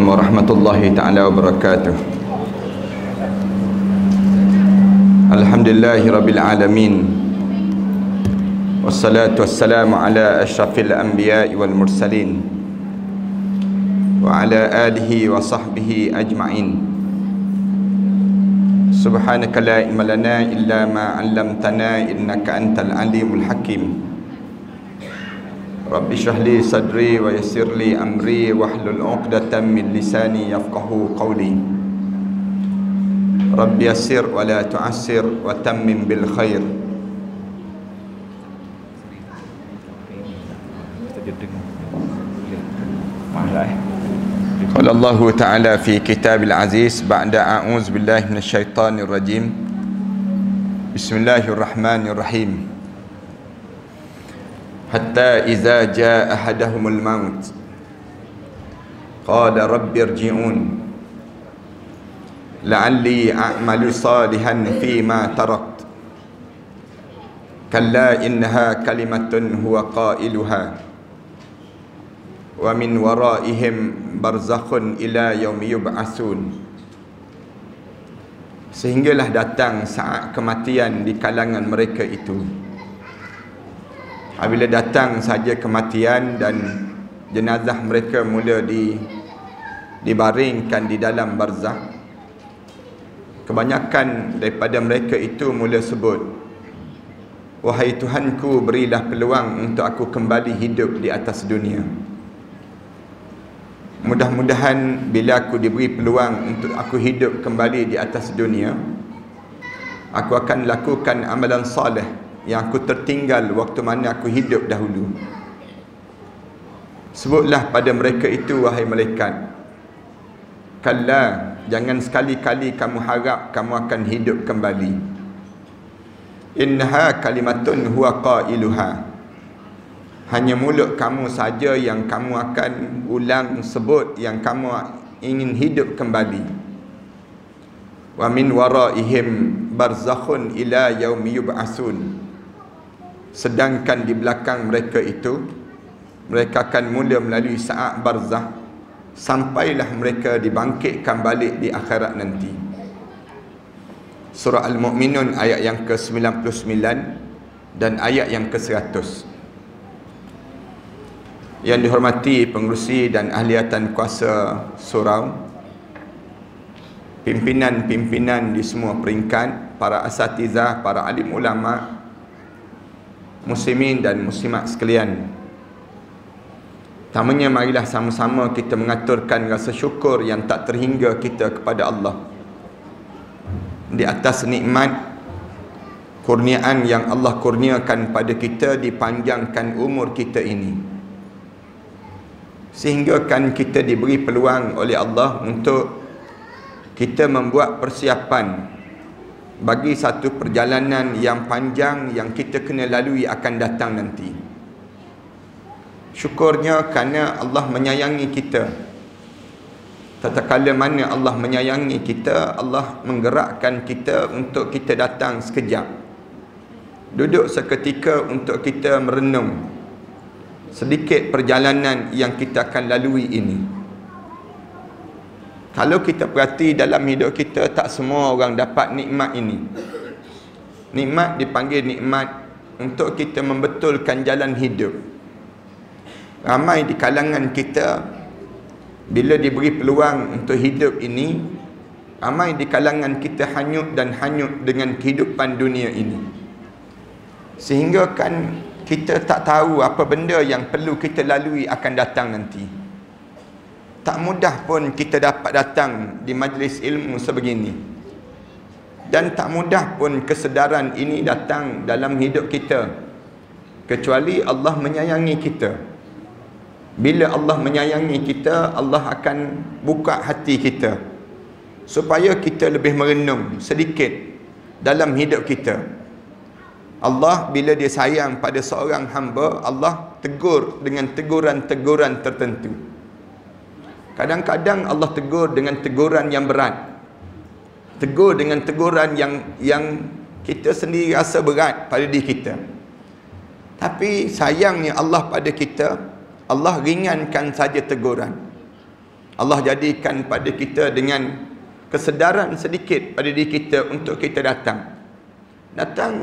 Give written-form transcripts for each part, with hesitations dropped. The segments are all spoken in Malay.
warahmatullahi ta'ala wabarakatuh. Alhamdulillahi rabbil alamin. Wassalatu wassalamu ala asyrafil anbiya'i wal mursalin wa ala alihi wa sahbihi ajma'in. Subhanaka la ilma lana illa ma 'allamtana innaka antal alimul hakim. Rabbi shrah li sadri wa yassir li amri wahlul 'uqdatam min lisani yafqahu qawli. Rabbi yassir wa la tu'assir wa tammim bil khair. Qala Allah Ta'ala fi kitabil aziz ba'da a'udzu billahi minasy syaithanir rajim. Bismillahirrahmanirrahim. Hatta iza jaa ahadahumul maut qala rabbi irji'un la'alli a'malu salihan fima tarakt kalla innaha kalimatun huwa qailuha wa min waraihim barzakhun ila yaumi yub'atsun. Sehinggalah datang saat kematian di kalangan mereka itu. Apabila datang saja kematian dan jenazah mereka mula dibaringkan di dalam barzakh, kebanyakan daripada mereka itu mula sebut, wahai Tuhanku, berilah peluang untuk aku kembali hidup di atas dunia. Mudah-mudahan bila aku diberi peluang untuk aku hidup kembali di atas dunia, aku akan lakukan amalan soleh yang aku tertinggal waktu mana aku hidup dahulu. Sebutlah pada mereka itu, wahai malaikat, kalla, jangan sekali-kali kamu harap kamu akan hidup kembali. Innaha kalimatun huwa qailuha, hanya mulut kamu saja yang kamu akan ulang sebut yang kamu ingin hidup kembali. Wa min waraihim barzakhun ila yaumi yub'atsun, sedangkan di belakang mereka itu mereka akan mula melalui saat barzakh sampailah mereka dibangkitkan balik di akhirat nanti. Surah Al-Mu'minun ayat yang ke-99 dan ayat yang ke-100. Yang dihormati pengerusi dan ahliatan kuasa surau, pimpinan-pimpinan di semua peringkat, para asatizah, para alim ulama, muslimin dan muslimat sekalian. Pertamanya, marilah sama-sama kita mengaturkan rasa syukur yang tak terhingga kita kepada Allah di atas nikmat kurniaan yang Allah kurniakan pada kita, dipanjangkan umur kita ini, sehingga kan kita diberi peluang oleh Allah untuk kita membuat persiapan bagi satu perjalanan yang panjang yang kita kena lalui akan datang nanti. Syukurnya kerana Allah menyayangi kita. Tatkala mana Allah menyayangi kita, Allah menggerakkan kita untuk kita datang sekejap, duduk seketika untuk kita merenung sedikit perjalanan yang kita akan lalui ini. Kalau kita perhati dalam hidup kita, tak semua orang dapat nikmat ini. Nikmat dipanggil nikmat untuk kita membetulkan jalan hidup. Ramai di kalangan kita, bila diberi peluang untuk hidup ini, ramai di kalangan kita hanyut dan hanyut dengan kehidupan dunia ini, sehingga kan kita tak tahu apa benda yang perlu kita lalui akan datang nanti. Tak mudah pun kita dapat datang di majlis ilmu sebegini, dan tak mudah pun kesedaran ini datang dalam hidup kita, kecuali Allah menyayangi kita. Bila Allah menyayangi kita, Allah akan buka hati kita supaya kita lebih merenung sedikit dalam hidup kita. Allah bila dia sayang pada seorang hamba, Allah tegur dengan teguran-teguran tertentu. Kadang-kadang Allah tegur dengan teguran yang berat, tegur dengan teguran yang kita sendiri rasa berat pada diri kita. Tapi sayangnya Allah pada kita, Allah ringankan saja teguran. Allah jadikan pada kita dengan kesedaran sedikit pada diri kita untuk kita datang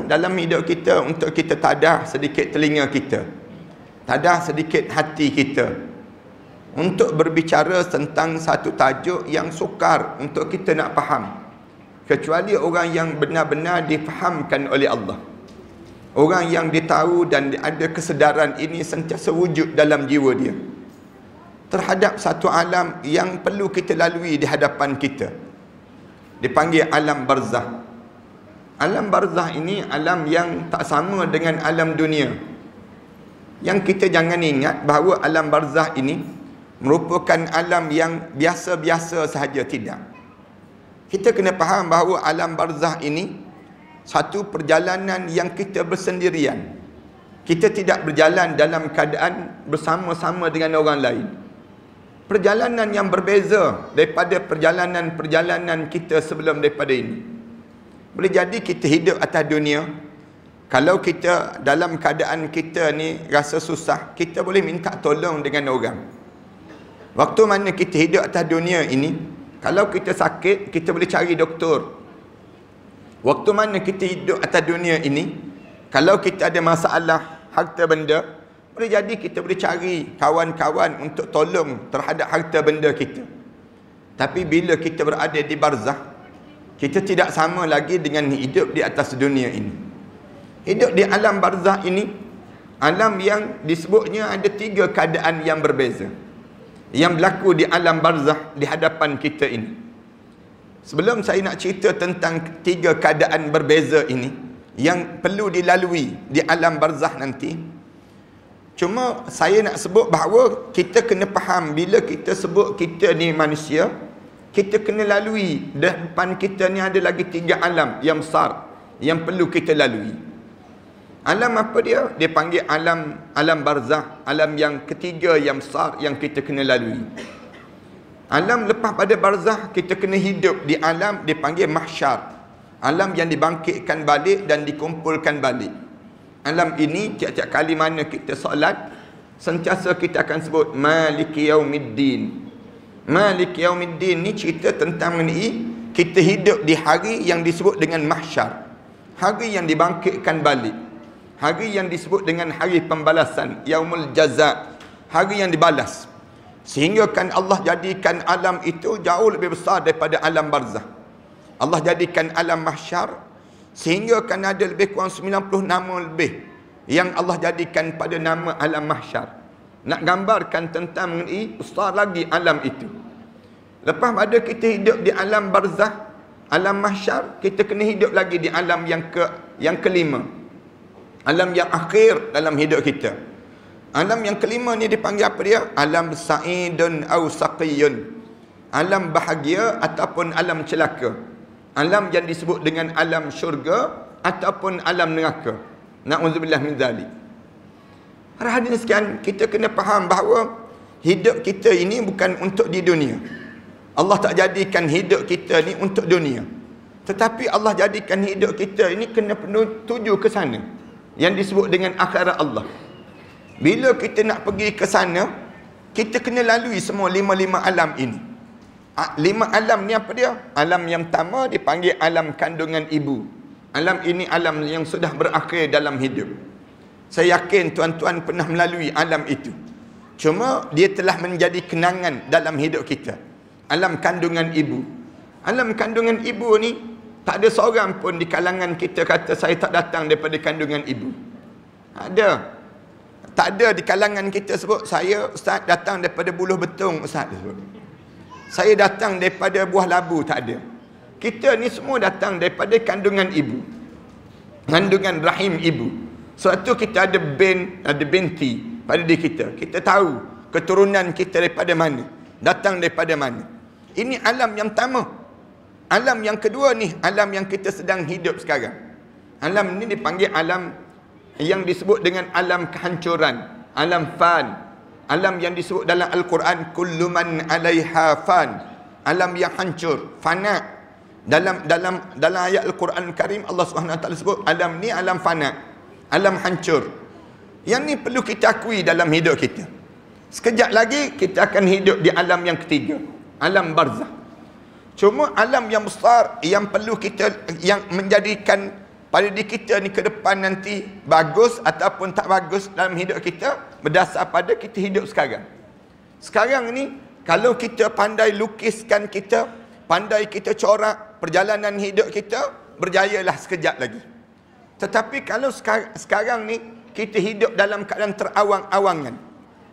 dalam hidup kita, untuk kita tadah sedikit telinga kita, tadah sedikit hati kita, untuk berbicara tentang satu tajuk yang sukar untuk kita nak faham, kecuali orang yang benar-benar difahamkan oleh Allah, orang yang dia tahu dan ada kesedaran ini sentiasa wujud dalam jiwa dia terhadap satu alam yang perlu kita lalui di hadapan kita, dipanggil alam barzah. Alam barzah ini alam yang tak sama dengan alam dunia. Yang kita jangan ingat bahawa alam barzah ini merupakan alam yang biasa-biasa sahaja, tidak. Kita kena faham bahawa alam barzah ini satu perjalanan yang kita bersendirian. Kita tidak berjalan dalam keadaan bersama-sama dengan orang lain. Perjalanan yang berbeza daripada perjalanan-perjalanan kita sebelum daripada ini. Boleh jadi kita hidup atas dunia, kalau kita dalam keadaan kita ni rasa susah, kita boleh minta tolong dengan orang. Waktu mana kita hidup atas dunia ini, kalau kita sakit, kita boleh cari doktor. Waktu mana kita hidup atas dunia ini, kalau kita ada masalah harta benda, boleh jadi kita boleh cari kawan-kawan untuk tolong terhadap harta benda kita. Tapi bila kita berada di barzah, kita tidak sama lagi dengan hidup di atas dunia ini. Hidup di alam barzah ini, alam yang disebutnya ada 3 keadaan yang berbeza yang berlaku di alam barzah di hadapan kita ini. Sebelum saya nak cerita tentang 3 keadaan berbeza ini yang perlu dilalui di alam barzah nanti, cuma saya nak sebut bahawa kita kena faham, bila kita sebut kita ni manusia, kita kena lalui, depan kita ni ada lagi 3 alam yang besar yang perlu kita lalui. Alam apa dia? Dia panggil alam barzah, alam yang ketiga yang besar yang kita kena lalui. Alam lepas pada barzah, kita kena hidup di alam dipanggil mahsyar, alam yang dibangkitkan balik dan dikumpulkan balik. Alam ini tiap-tiap kali mana kita solat, sentiasa kita akan sebut Maliki Yaumiddin. Maliki Yaumiddin ni cerita tentang mengenai kita hidup di hari yang disebut dengan mahsyar, hari yang dibangkitkan balik, hari yang disebut dengan hari pembalasan, Yaumul Jaza, hari yang dibalas. Sehingga kan Allah jadikan alam itu jauh lebih besar daripada alam barzah. Allah jadikan alam mahsyar sehingga kan ada lebih kurang 90 nama lebih yang Allah jadikan pada nama alam mahsyar. Nak gambarkan tentang mengenai besar lagi alam itu. Lepas pada kita hidup di alam barzah, alam mahsyar, kita kena hidup lagi di alam yang kelima. Alam yang akhir dalam hidup kita. Alam yang kelima ni dipanggil apa dia? Alam sa'idun au saqiyun. Alam bahagia ataupun alam celaka. Alam yang disebut dengan alam syurga ataupun alam neraka. Na'udzubillah min zalik. Para hadirin sekalian, kita kena faham bahawa hidup kita ini bukan untuk di dunia. Allah tak jadikan hidup kita ni untuk dunia. Tetapi Allah jadikan hidup kita ini kena penuh tuju ke sana, yang disebut dengan akhirat Allah. Bila kita nak pergi ke sana, kita kena lalui semua 5 alam ini. 5 alam ni apa dia? Alam yang pertama dipanggil alam kandungan ibu. Alam ini alam yang sudah berakhir dalam hidup. Saya yakin tuan-tuan pernah melalui alam itu. Cuma dia telah menjadi kenangan dalam hidup kita. Alam kandungan ibu. Alam kandungan ibu ni, tak ada seorang pun di kalangan kita kata saya tak datang daripada kandungan ibu. Ada. Tak ada di kalangan kita sebut saya ustaz datang daripada buluh betung ustaz sebut. Saya datang daripada buah labu, tak ada. Kita ni semua datang daripada kandungan ibu. Kandungan rahim ibu. Sebab tu kita ada binti pada diri kita. Kita tahu keturunan kita daripada mana, datang daripada mana. Ini alam yang pertama. Alam yang kedua ni, alam yang kita sedang hidup sekarang. Alam ni dipanggil alam yang disebut dengan alam kehancuran, alam fan. Alam yang disebut dalam Al-Quran, kullu man 'alaiha fan. Alam yang hancur, fana. Dalam ayat Al-Quran Karim, Allah SWT sebut alam ni alam fana, alam hancur. Yang ni perlu kita akui dalam hidup kita. Sekejap lagi kita akan hidup di alam yang ketiga, alam barzah. Cuma alam yang besar yang perlu kita, yang menjadikan pada diri kita ni ke depan nanti bagus ataupun tak bagus dalam hidup kita, berdasar pada kita hidup sekarang. Sekarang ni kalau kita pandai lukiskan kita, pandai kita corak perjalanan hidup kita, berjayalah sekejap lagi. Tetapi kalau sekarang ni kita hidup dalam keadaan terawang-awangan,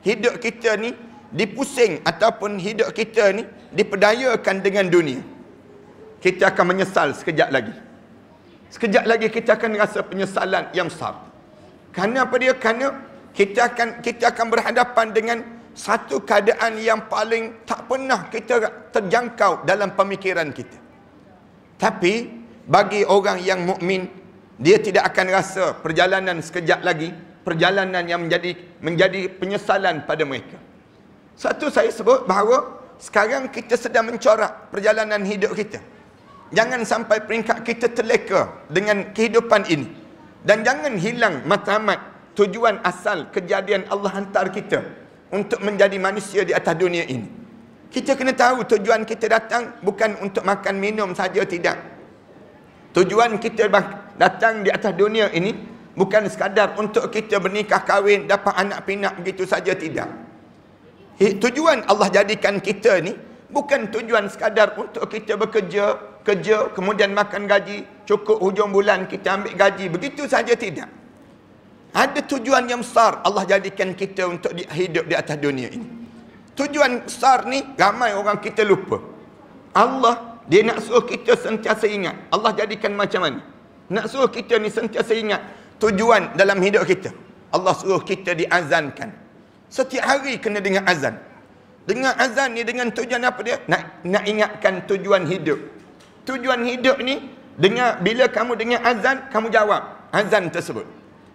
hidup kita ni dipusing ataupun hidup kita ni diperdayakan dengan dunia, kita akan menyesal sekejap lagi. Sekejap lagi kita akan rasa penyesalan yang besar. Kerana apa dia? Kerana kita akan berhadapan dengan satu keadaan yang paling tak pernah kita terjangkau dalam pemikiran kita. Tapi bagi orang yang mukmin, dia tidak akan rasa perjalanan sekejap lagi, perjalanan yang menjadi penyesalan pada mereka. Satu saya sebut bahawa sekarang kita sedang mencorak perjalanan hidup kita. Jangan sampai peringkat kita terleka dengan kehidupan ini. Dan jangan hilang matlamat tujuan asal kejadian Allah hantar kita untuk menjadi manusia di atas dunia ini. Kita kena tahu tujuan kita datang bukan untuk makan minum saja, tidak. Tujuan kita datang di atas dunia ini bukan sekadar untuk kita bernikah kahwin, dapat anak pinak begitu saja, tidak. Tujuan Allah jadikan kita ni bukan tujuan sekadar untuk kita bekerja, kemudian makan gaji, cukup hujung bulan kita ambil gaji, begitu saja, tidak. Ada tujuan yang besar Allah jadikan kita untuk hidup di atas dunia ini. Tujuan besar ni ramai orang kita lupa. Allah, dia nak suruh kita sentiasa ingat. Allah jadikan macam mana? Nak suruh kita ni sentiasa ingat tujuan dalam hidup kita. Allah suruh kita diazankan. Setiap hari kena dengar azan. Dengar azan ni dengan tujuan apa dia? Nak ingatkan tujuan hidup. Tujuan hidup ni, bila kamu dengar azan, kamu jawab azan tersebut.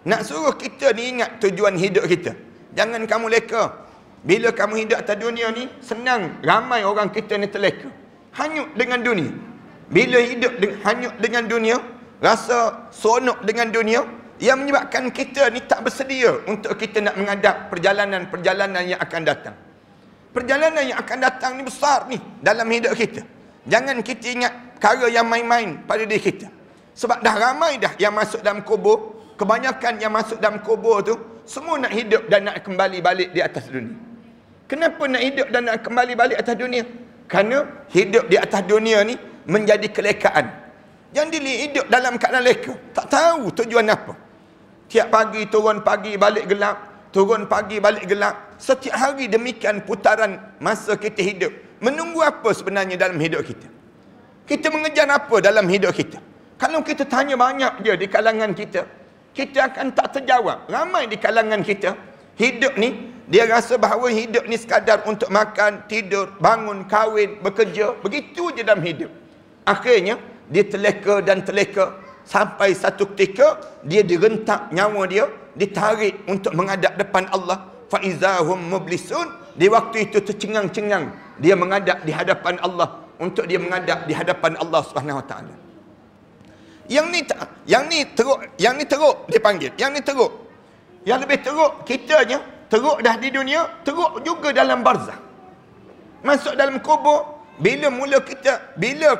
Nak suruh kita ni ingat tujuan hidup kita. Jangan kamu leka. Bila kamu hidup atas dunia ni, senang ramai orang kita ni terleka. Hanyut dengan dunia. Bila hidup hanyut dengan dunia, rasa seronok dengan dunia, yang menyebabkan kita ni tak bersedia untuk kita nak menghadap perjalanan-perjalanan yang akan datang. Perjalanan yang akan datang ni besar ni dalam hidup kita. Jangan kita ingat perkara yang main-main pada diri kita. Sebab dah ramai dah yang masuk dalam kubur. Kebanyakan yang masuk dalam kubur tu semua nak hidup dan nak kembali balik di atas dunia. Kenapa nak hidup dan nak kembali balik atas dunia? Kerana hidup di atas dunia ni menjadi kelekaan. Jangan hidup dalam keadaan leka, tak tahu tujuan apa. Tiap pagi turun pagi balik gelap, turun pagi balik gelap. Setiap hari demikian putaran masa kita hidup. Menunggu apa sebenarnya dalam hidup kita? Kita mengejar apa dalam hidup kita? Kalau kita tanya banyak je di kalangan kita, kita akan tak terjawab. Ramai di kalangan kita, hidup ni, dia rasa bahawa hidup ni sekadar untuk makan, tidur, bangun, kahwin, bekerja. Begitu je dalam hidup. Akhirnya, dia terleka dan terleka. Sampai satu ketika, dia direntak nyawa dia, ditarik untuk menghadap depan Allah. Fa'izahum mublisun. Di waktu itu tercengang-cengang. Dia menghadap di hadapan Allah. Untuk dia menghadap di hadapan Allah SWT. Yang ni teruk dipanggil. Yang ni teruk. Yang lebih teruk, kitanya teruk dah di dunia, teruk juga dalam barzah. Masuk dalam kubur, bila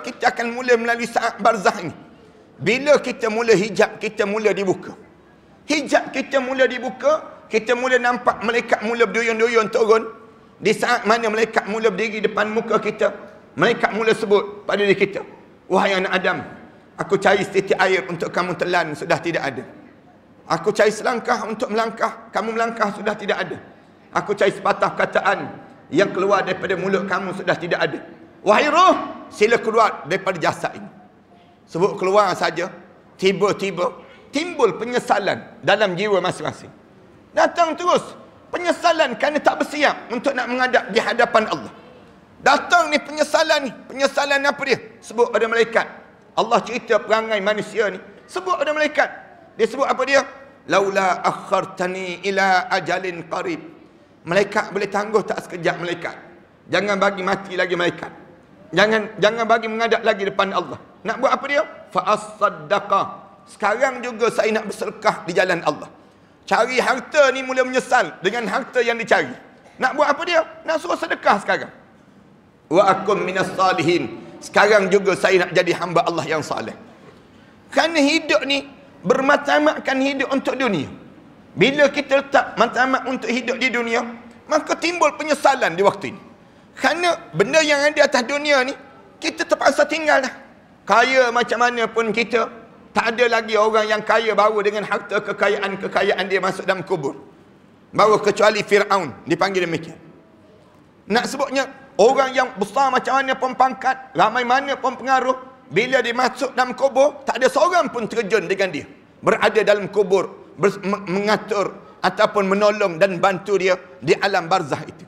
kita akan mula melalui saat barzah ini. Bila kita mula hijab, kita mula dibuka. Hijab kita mula dibuka, kita mula nampak malaikat mula berduyun-duyun turun. Di saat mana malaikat mula berdiri depan muka kita, malaikat mula sebut pada diri kita, wahai anak Adam, aku cari setitik air untuk kamu telan, sudah tidak ada. Aku cari selangkah untuk melangkah, kamu melangkah, sudah tidak ada. Aku cari sepatah kataan yang keluar daripada mulut kamu, sudah tidak ada. Wahai roh, sila keluar daripada jasad ini. Sebut keluar saja, tiba-tiba timbul penyesalan dalam jiwa masing-masing. Datang terus penyesalan kerana tak bersiap untuk nak menghadap di hadapan Allah. Datang ni penyesalan ni. Penyesalan apa dia? Sebut pada malaikat. Allah cerita perangai manusia ni. Sebut pada malaikat. Dia sebut apa dia? Laula akhartani ila ajalin qarib. Malaikat boleh tangguh tak sekejap malaikat? Jangan bagi mati lagi malaikat. Jangan bagi menghadap lagi depan Allah. Nak buat apa dia? Fa as-saddaqah. Sekarang juga saya nak bersedekah di jalan Allah. Cari harta ni mula menyesal dengan harta yang dicari. Nak buat apa dia? Nak suruh sedekah sekarang. Wa akum minas salihin. Sekarang juga saya nak jadi hamba Allah yang saleh. Kerana hidup ni bermatlamatkan hidup untuk dunia. Bila kita letak matlamat untuk hidup di dunia, maka timbul penyesalan di waktu ini. Kerana benda yang ada atas dunia ni, kita terpaksa tinggal dah. Kaya macam mana pun kita, tak ada lagi orang yang kaya bawa dengan harta kekayaan dia masuk dalam kubur. Bawa kecuali Fir'aun, dipanggil demikian. Nak sebutnya, orang yang besar macam mana pun pangkat, ramai mana pun pengaruh, bila dia masuk dalam kubur, tak ada seorang pun terjun dengan dia. Berada dalam kubur, mengatur ataupun menolong dan bantu dia di alam barzah itu.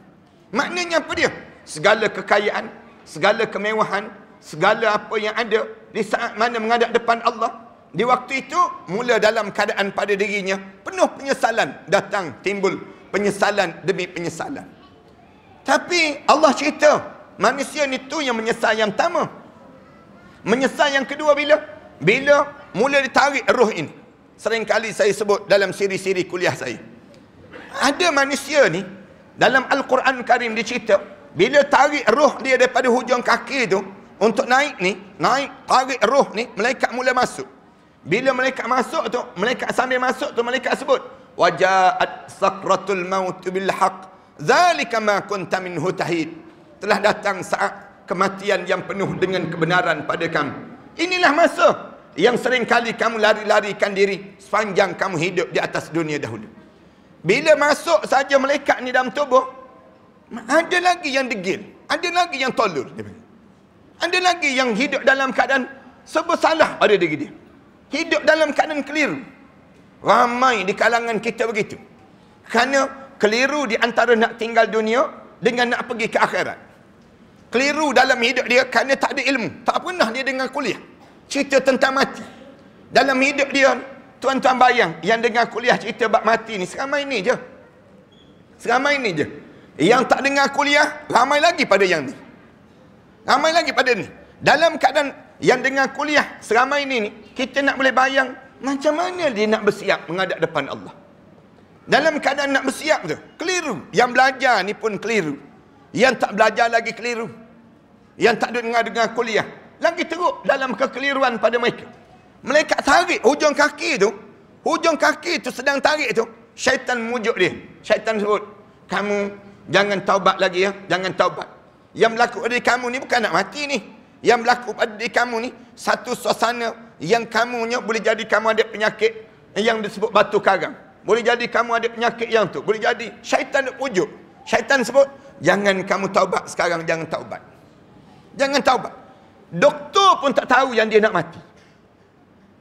Maknanya apa dia? Segala kekayaan, segala kemewahan, segala apa yang ada di saat mana menghadap depan Allah, di waktu itu mula dalam keadaan pada dirinya penuh penyesalan, datang timbul penyesalan demi penyesalan. Tapi Allah cerita manusia ni tu yang menyesal yang pertama. Menyesal yang kedua bila mula ditarik roh ini. Seringkali saya sebut dalam siri-siri kuliah saya. Ada manusia ni dalam Al-Quran Karim dicerita, bila tarik roh dia daripada hujung kaki tu untuk naik tarik roh ni, malaikat mula masuk. Bila malaikat masuk tu, malaikat sambil masuk tu malaikat sebut, wajaat sakratul maut bil haqq zalika ma kunta minhu tahid. Telah datang saat kematian yang penuh dengan kebenaran pada kamu. Inilah masa yang sering kali kamu lari-larikan diri sepanjang kamu hidup di atas dunia dahulu. Bila masuk saja malaikat ni dalam tubuh, ada lagi yang degil, ada lagi yang tolol, ada lagi yang hidup dalam keadaan serba salah pada diri dia, hidup dalam keadaan keliru. Ramai di kalangan kita begitu. Kerana keliru di antara nak tinggal dunia dengan nak pergi ke akhirat. Keliru dalam hidup dia kerana tak ada ilmu, tak pernah dia dengar kuliah cerita tentang mati. Dalam hidup dia, tuan-tuan bayang, yang dengar kuliah cerita bab mati ni seramai ni je. Seramai ni je. Yang tak dengar kuliah, ramai lagi pada yang ni. Ramai lagi pada ni. Dalam keadaan yang dengar kuliah seramai ni, kita nak boleh bayang macam mana dia nak bersiap menghadap depan Allah. Dalam keadaan nak bersiap tu, keliru. Yang belajar ni pun keliru. Yang tak belajar lagi keliru. Yang tak dengar kuliah lagi teruk dalam kekeliruan pada mereka. Malaikat tarik hujung kaki tu sedang tarik tu, syaitan mujuk dia. Syaitan sebut, kamu jangan taubat lagi ya, jangan taubat. Yang berlaku pada diri kamu ni bukan nak mati ni. Yang berlaku pada diri kamu ni satu suasana yang kamunya boleh jadi kamu ada penyakit yang disebut batu karang. Boleh jadi kamu ada penyakit yang tu. Boleh jadi syaitan nak pujuk. Syaitan sebut, jangan kamu taubat sekarang, jangan taubat. Jangan taubat. Doktor pun tak tahu yang dia nak mati.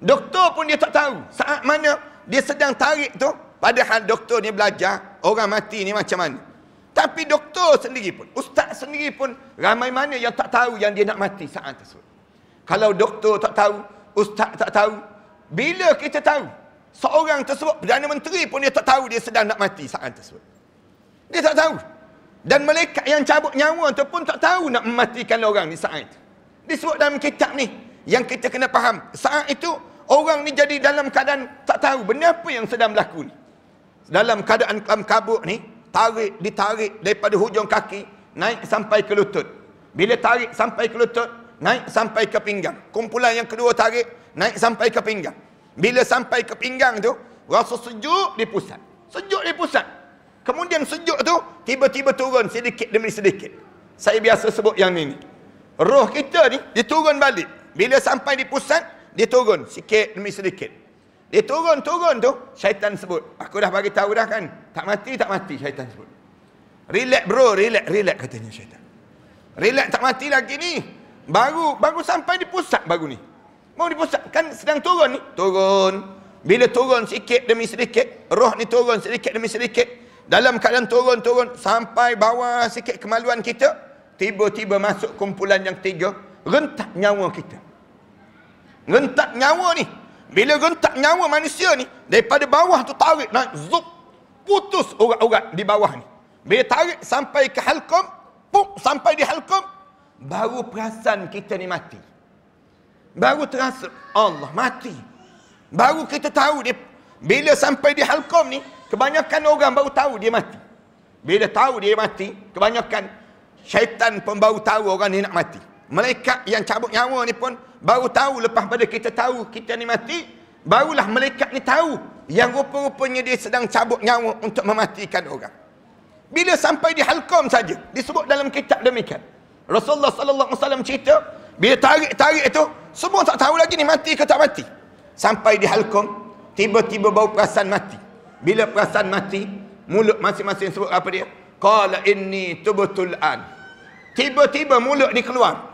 Doktor pun dia tak tahu saat mana dia sedang tarik tu. Padahal doktor ni belajar orang mati ni macam mana. Tapi doktor sendiri pun, ustaz sendiri pun, ramai mana yang tak tahu yang dia nak mati saat tersebut. Kalau doktor tak tahu, ustaz tak tahu, bila kita tahu seorang tersebut, Perdana Menteri pun dia tak tahu dia sedang nak mati saat tersebut. Dia tak tahu. Dan malaikat yang cabut nyawa tu pun tak tahu nak mematikan orang di saat itu. Disebut dalam kitab ni, yang kita kena faham, saat itu orang ni jadi dalam keadaan tak tahu benda apa yang sedang berlaku ni. Dalam keadaan kelam kabut ni, ditarik daripada hujung kaki naik sampai ke lutut. Bila tarik sampai ke lutut, naik sampai ke pinggang. Kumpulan yang kedua tarik naik sampai ke pinggang. Bila sampai ke pinggang tu, rasa sejuk di pusat. Sejuk di pusat. Kemudian sejuk tu tiba-tiba turun sedikit demi sedikit. Saya biasa sebut yang ni. Roh kita ni dia turun balik. Bila sampai di pusat, dia turun sikit demi sedikit. Dia turun tu, syaitan sebut, aku dah bagi tahu dah kan, tak mati syaitan sebut. Relax bro, relax katanya syaitan. Relax, tak mati lagi ni. Baru sampai di pusat baru ni. Mau di pusat kan sedang turun ni. Turun. Bila turun sikit demi sedikit, roh ni turun sedikit demi sedikit. Dalam keadaan turun sampai bawah sikit kemaluan kita, tiba-tiba masuk kumpulan yang tiga, rentak nyawa kita. Rentak nyawa ni. Bila rentak nyawa manusia ni, daripada bawah tu tarik naik, zup, putus urat-urat di bawah ni. Bila tarik sampai ke halqum, sampai di halqum, baru perasan kita ni mati. Baru terasa, Allah mati. Baru kita tahu dia, bila sampai di halqum ni, kebanyakan orang baru tahu dia mati. Bila tahu dia mati, kebanyakan syaitan pun baru tahu orang ni nak mati. Malaikat yang cabut nyawa ni pun baru tahu lepas pada kita tahu kita ni mati, barulah malaikat ni tahu yang rupa-rupanya dia sedang cabut nyawa untuk mematikan orang. Bila sampai di halqam saja, disebut dalam kitab demikian. Rasulullah sallallahu alaihi wasallam cerita, bila tarik itu, semua tak tahu lagi ni mati ke tak mati. Sampai di halqam, tiba-tiba bau perasan mati. Bila perasan mati, mulut masing-masing sebut apa dia? Qala inni tubtul an. Tiba-tiba mulut ni keluar.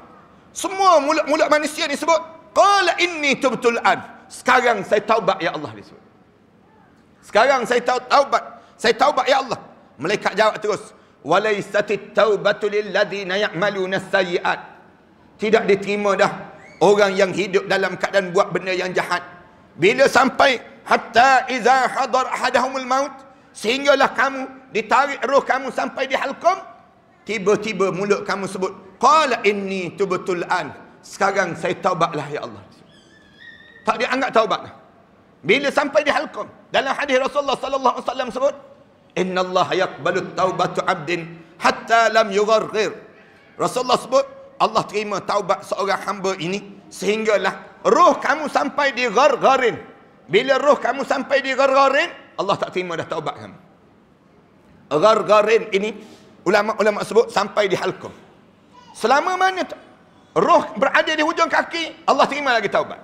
Semua mulut-mulut manusia ni sebut, qala inni tubtul an. Sekarang saya taubat ya Allah, disebut. Sekarang saya taubat. Saya taubat ya Allah. Malaikat jawab terus, walaisatit taubatu lilladzina ya'maluna sayyi'at. Tidak diterima dah orang yang hidup dalam keadaan buat benda yang jahat. Bila sampai hatta iza hadar ahadahumul maut, sehinggalah kamu ditarik roh kamu sampai di halqam, tiba-tiba mulut kamu sebut, qala inni tubtul an. Sekarang saya taubatlah ya Allah. Tak dianggap taubat dah. Bila sampai di halqam, dalam hadis Rasulullah sallallahu alaihi wasallam sebut, innallaha yaqbalu taubatu 'abdin hatta lam yugharghir. Rasulullah sebut, Allah terima taubat seorang hamba ini sehinggalah roh kamu sampai di ghargharin. Bila roh kamu sampai di ghargharin, Allah tak terima dah taubat kamu. Ghargharin ini ulama-ulama sebut sampai di halqam. Selama mana roh berada di hujung kaki, Allah terima lagi taubat.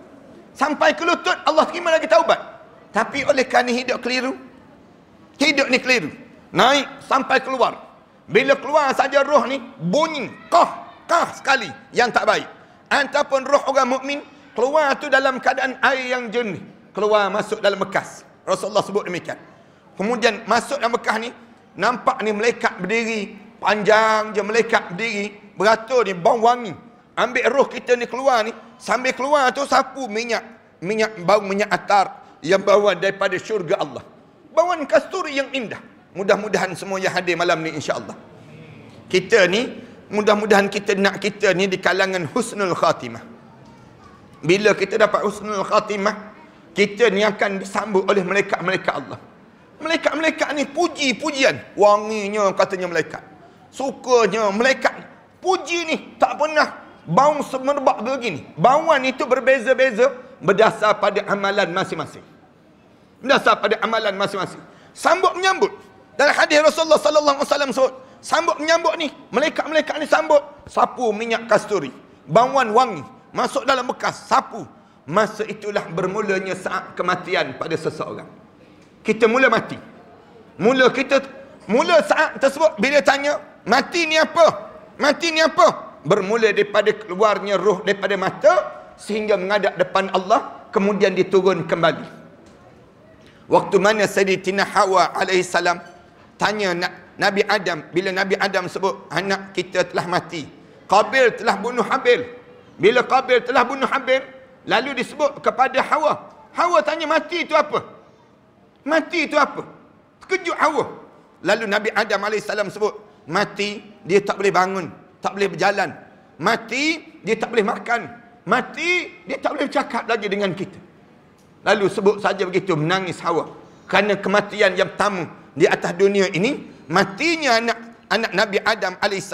Sampai ke lutut, Allah terima lagi taubat. Tapi oleh kerana hidup keliru, hidup ni keliru, naik sampai keluar. Bila keluar saja roh ni bunyi kah sekali yang tak baik. Ataupun roh orang mukmin keluar tu dalam keadaan air yang jernih, keluar masuk dalam bekas. Rasulullah sebut demikian. Kemudian masuk dalam bekas ni, nampak ni malaikat berdiri, panjang je malaikat berdiri, beratur ni bau wangi. Ambil roh kita ni keluar ni, sambil keluar tu sapu bau minyak atar yang bawa daripada syurga Allah. Bauan kasturi yang indah. Mudah-mudahan semua yang hadir malam ni insya-Allah. Kita ni, mudah-mudahan kita nak kita ni di kalangan husnul khatimah. Bila kita dapat husnul khatimah, kita ni akan disambut oleh malaikat-malaikat Allah. Malaikat-malaikat ni puji-pujian. Wanginya katanya malaikat. Sukanya malaikat. Puji ni tak pernah bau semerbak begini. Bauan itu berbeza-beza berdasar pada amalan masing-masing. Berdasar pada amalan masing-masing. Sambut menyambut. Dalam hadis Rasulullah sallallahu alaihi wasallam sebut, sambut menyambut ni, malaikat-malaikat ni sambut, sapu minyak kasturi, bauan wangi, masuk dalam bekas, sapu. Masa itulah bermulanya saat kematian pada seseorang. Kita mula mati. Mula saat tersebut bila tanya, mati ni apa? Mati ni apa? Bermula daripada keluarnya roh daripada mata sehingga menghadap depan Allah, kemudian diturun kembali. Waktu mana Sayyidatina Hawa alaihi salam tanya Nabi Adam, bila Nabi Adam sebut anak kita telah mati, Qabil telah bunuh Habil. Bila Qabil telah bunuh Habil, lalu disebut kepada Hawa. Hawa tanya, mati itu apa? Mati itu apa? Terkejut Hawa. Lalu Nabi Adam AS sebut, mati dia tak boleh bangun, tak boleh berjalan. Mati dia tak boleh makan. Mati dia tak boleh bercakap lagi dengan kita. Lalu sebut saja begitu, menangis Hawa. Kerana kematian yang pertama di atas dunia ini, matinya anak Nabi Adam AS.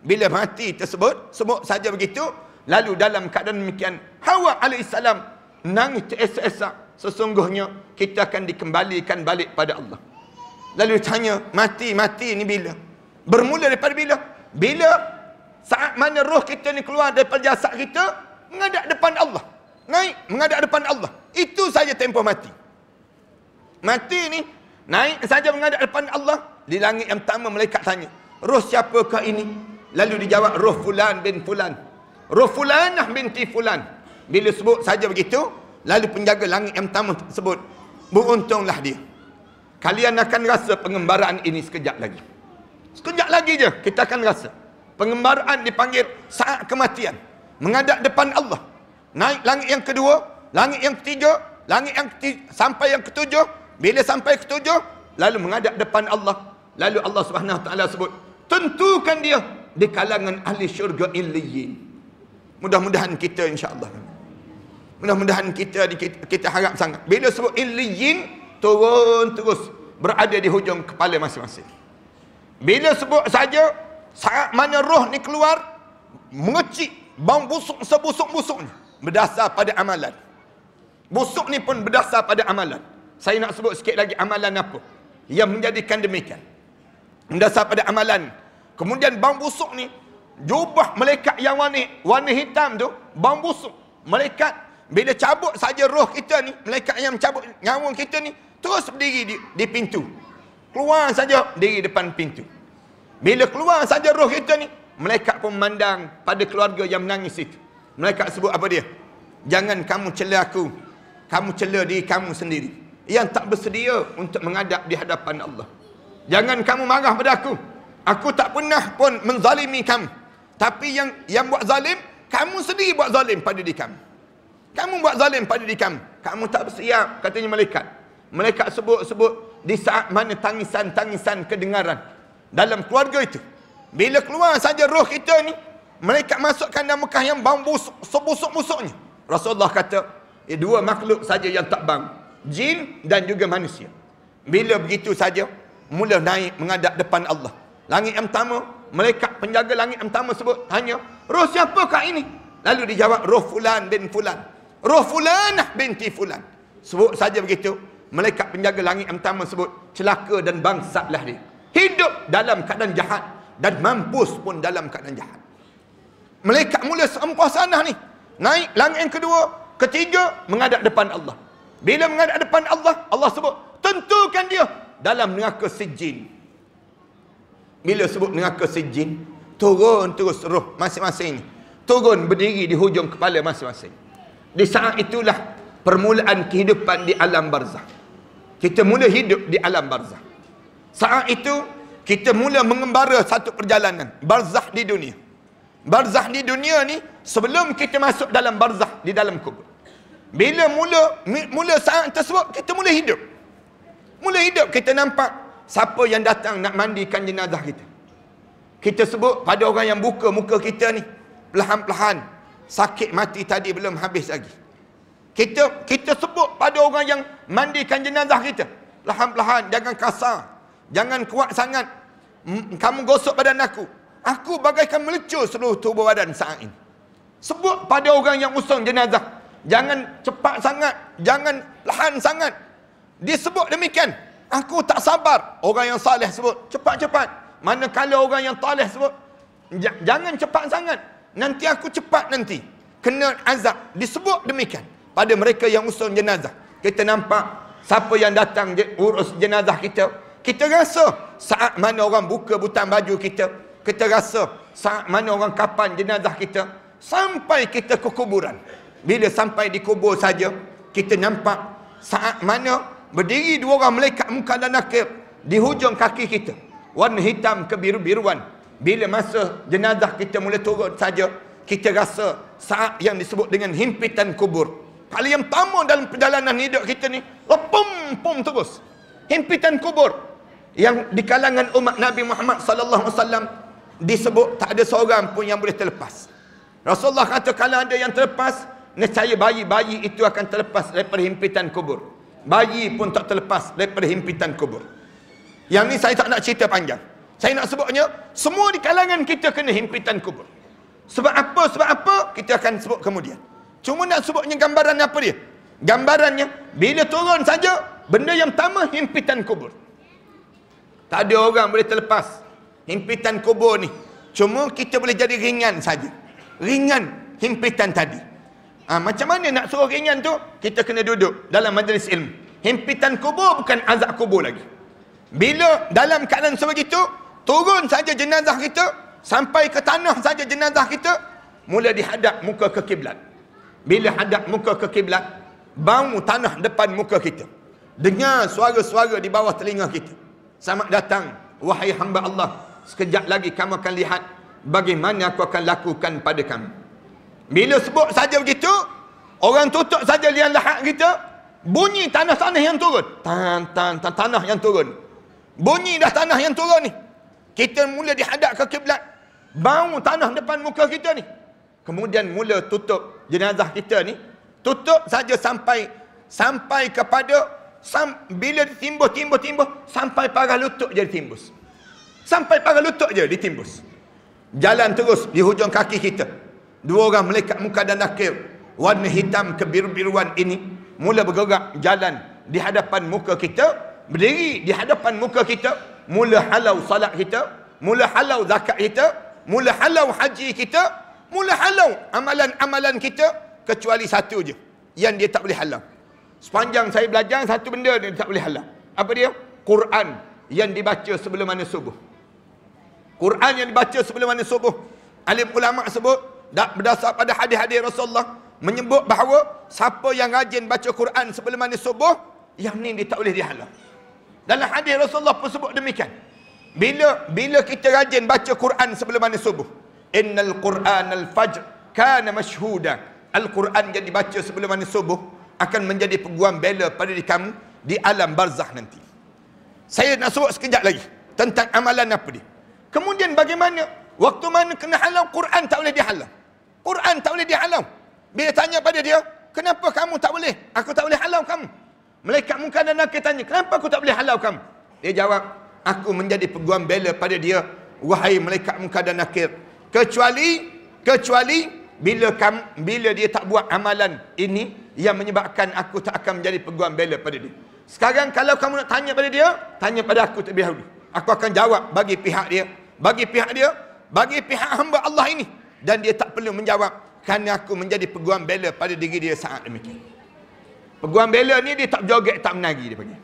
Bila mati tersebut, sebut saja begitu. Lalu dalam keadaan demikian, Hawa AS menangis teresak-esak. Sesungguhnya kita akan dikembalikan balik pada Allah. Lalu tanya, mati ni bila? Bermula daripada bila? Bila saat mana roh kita ni keluar daripada jasad kita, menghadap depan Allah. Naik, menghadap depan Allah. Itu saja tempoh mati. Mati ni, naik saja menghadap depan Allah. Di langit yang pertama, malaikat tanya, roh siapakah ini? Lalu dijawab, roh fulan bin fulan. Roh fulanah binti fulan. Bila sebut saja begitu, lalu penjaga langit yang pertama sebut, beruntunglah dia. Kalian akan rasa pengembaraan ini sekejap lagi. Sekejap lagi je kita akan rasa. Pengembaraan dipanggil saat kematian. Menghadap depan Allah. Naik langit yang kedua, langit yang ketiga, sampai yang ketujuh. Bila sampai ketujuh, lalu menghadap depan Allah. Lalu Allah Subhanahu Wa Taala sebut, tentukan dia di kalangan ahli syurga Illiyin. Mudah-mudahan kita insya-Allah. Mudah-mudahan kita harap sangat. Bila sebut Illiyin, turun terus berada di hujung kepala masing-masing. Bila sebut saja, saat mana roh ni keluar, mengecik, bau busuk sebusuk-busuknya, berdasar pada amalan. Busuk ni pun berdasar pada amalan. Saya nak sebut sikit lagi amalan apa yang menjadikan demikian. Berdasar pada amalan. Kemudian bau busuk ni, jubah malaikat yang warna hitam tu, bau busuk. Malaikat, bila cabut saja roh kita ni, malaikat yang cabut nyawa kita ni, terus berdiri di pintu. Keluar saja, diri depan pintu. Bila keluar saja roh kita ni, malaikat pun memandang pada keluarga yang menangis itu. Malaikat sebut apa dia? Jangan kamu cela aku. Kamu cela diri kamu sendiri yang tak bersedia untuk menghadap di hadapan Allah. Jangan kamu marah pada aku. Aku tak pernah pun menzalimi kamu. Tapi yang buat zalim, kamu sendiri buat zalim pada diri kamu. Kamu buat zalim pada diri kamu. Kamu tak bersiap, katanya malaikat. Malaikat sebut di saat mana tangisan-tangisan kedengaran dalam keluarga itu. Bila keluar saja roh kita ni, malaikat masukkan dalam Mekah yang bau busuk, sebusuk-busuknya. Rasulullah kata, dua makhluk saja yang tak bang, jin dan juga manusia. Bila begitu saja, mula naik menghadap depan Allah. Langit yang pertama, malaikat penjaga langit yang pertama sebut, tanya, roh siapakah ini? Lalu dijawab, roh fulan bin fulan, roh fulanah binti fulan. Sebut saja begitu, malaikat penjaga langit yang pertama sebut, celaka dan bangsatlah dia. Hidup dalam keadaan jahat dan mampus pun dalam keadaan jahat. Malaikat mula sempurna ni, naik langit yang kedua, ketiga, menghadap depan Allah. Bila menghadap depan Allah, Allah sebut, tentukan dia dalam neraka sijin. Bila sebut neraka sijin, turun terus roh masing-masing ni, turun berdiri di hujung kepala masing-masing. Di saat itulah permulaan kehidupan di alam barzah. Kita mula hidup di alam barzah. Saat itu kita mula mengembara satu perjalanan barzah di dunia. Barzah di dunia ni sebelum kita masuk dalam barzah di dalam kubur. Bila mula saat tersebut, kita mula hidup. Mula hidup, kita nampak siapa yang datang nak mandikan jenazah kita. Kita sebut pada orang yang buka muka kita ni, perlahan-perlahan, sakit mati tadi belum habis lagi. Kita sebut pada orang yang mandikan jenazah kita, perlahan-perlahan, jangan kasar, jangan kuat sangat. Kamu gosok badan aku bagaikan melecur seluruh tubuh badan saat ini. Sebut pada orang yang usung jenazah, jangan cepat sangat, jangan perlahan sangat. Disebut demikian, aku tak sabar. Orang yang saleh sebut, cepat-cepat. Manakala orang yang taleh sebut, jangan cepat sangat, nanti aku cepat nanti, kena azab. Disebut demikian pada mereka yang usung jenazah. Kita nampak siapa yang datang urus jenazah kita, kita rasa saat mana orang buka butang baju kita, kita rasa saat mana orang kapan jenazah kita, sampai kita ke kuburan. Bila sampai di kubur saja, kita nampak saat mana berdiri dua orang malaikat muka dan nakir di hujung kaki kita, warna hitam kebiru-biruan. Bila masa jenazah kita mula turun saja, kita rasa saat yang disebut dengan himpitan kubur. Kali yang pertama dalam perjalanan hidup kita ni, lepum-pum terus. Himpitan kubur yang di kalangan umat Nabi Muhammad sallallahu alaihi wasallam disebut tak ada seorang pun yang boleh terlepas. Rasulullah kata kalau ada yang terlepas, nescaya bayi-bayi itu akan terlepas daripada himpitan kubur. Bayi pun tak terlepas daripada himpitan kubur. Yang ni saya tak nak cerita panjang. Saya nak sebutnya, semua di kalangan kita kena himpitan kubur. Sebab apa, kita akan sebut kemudian. Cuma nak sebutnya gambaran apa dia? Gambarannya, bila turun saja, benda yang pertama, himpitan kubur. Tak ada orang boleh terlepas himpitan kubur ni. Cuma kita boleh jadi ringan saja. Ringan himpitan tadi. Macam mana nak suruh ringan tu? Kita kena duduk dalam majlis ilmu. Himpitan kubur bukan azab kubur lagi. Bila dalam keadaan sebegitu, turun saja jenazah kita, sampai ke tanah saja jenazah kita, mula dihadap muka ke kiblat. Bila hadap muka ke kiblat, bau tanah depan muka kita. Dengar suara-suara di bawah telinga kita. Selamat datang, wahai hamba Allah. Sekejap lagi kamu akan lihat bagaimana aku akan lakukan pada kamu. Bila sebut saja begitu, orang tutup saja liang lahat kita, bunyi tanah-tanah yang turun. Tanah yang turun. Bunyi dah tanah yang turun ni. Kita mula dihadap ke kiblat. Bau tanah depan muka kita ni. Kemudian mula tutup jenazah kita ni. Tutup saja sampai kepada bila timbus sampai parah lutut jadi timbus. Sampai para lutut je ditimbus. Jalan terus di hujung kaki kita. Dua orang malaikat muka dan nakir, warna hitam kebiru-biruan ini mula bergerak jalan di hadapan muka kita, berdiri di hadapan muka kita, mula halau salat kita, mula halau zakat kita, mula halau haji kita, mula halau amalan-amalan kita, kecuali satu je yang dia tak boleh halau. Sepanjang saya belajar, satu benda dia tak boleh halau. Apa dia? Quran yang dibaca sebelum mana subuh. Quran yang dibaca sebelum mana subuh. Alim ulama sebut, berdasar pada hadis-hadis Rasulullah, menyebut bahawa siapa yang rajin baca Quran sebelum mana subuh, yang ni dia tak boleh dihalau. Dalam hadis Rasulullah pun sebut demikian. Bila kita rajin baca Quran sebelum mana subuh, innal Quran al-fajr kana mashhuda. Al-Quran yang dibaca sebelum mana subuh akan menjadi peguam bela pada diri kamu di alam barzah nanti. Saya nak sebut sekejap lagi tentang amalan apa dia. Kemudian bagaimana? Waktu mana kena halau, Quran tak boleh dihalau. Quran tak boleh dihalau. Bila tanya pada dia, kenapa kamu tak boleh? Aku tak boleh halau kamu. Malaikat muka dan nakir tanya, kenapa aku tak boleh halau kamu? Dia jawab, aku menjadi peguam bela pada dia, wahai malaikat muka dan nakir. Kecuali bila dia tak buat amalan ini yang menyebabkan aku tak akan menjadi peguam bela pada dia. Sekarang kalau kamu nak tanya pada dia, tanya pada aku terlebih dahulu. Aku akan jawab bagi pihak dia, bagi pihak hamba Allah ini, dan dia tak perlu menjawab kerana aku menjadi peguam bela pada diri dia saat demikian. Peguam bela ni dia tak joget, tak menari, dia panggil.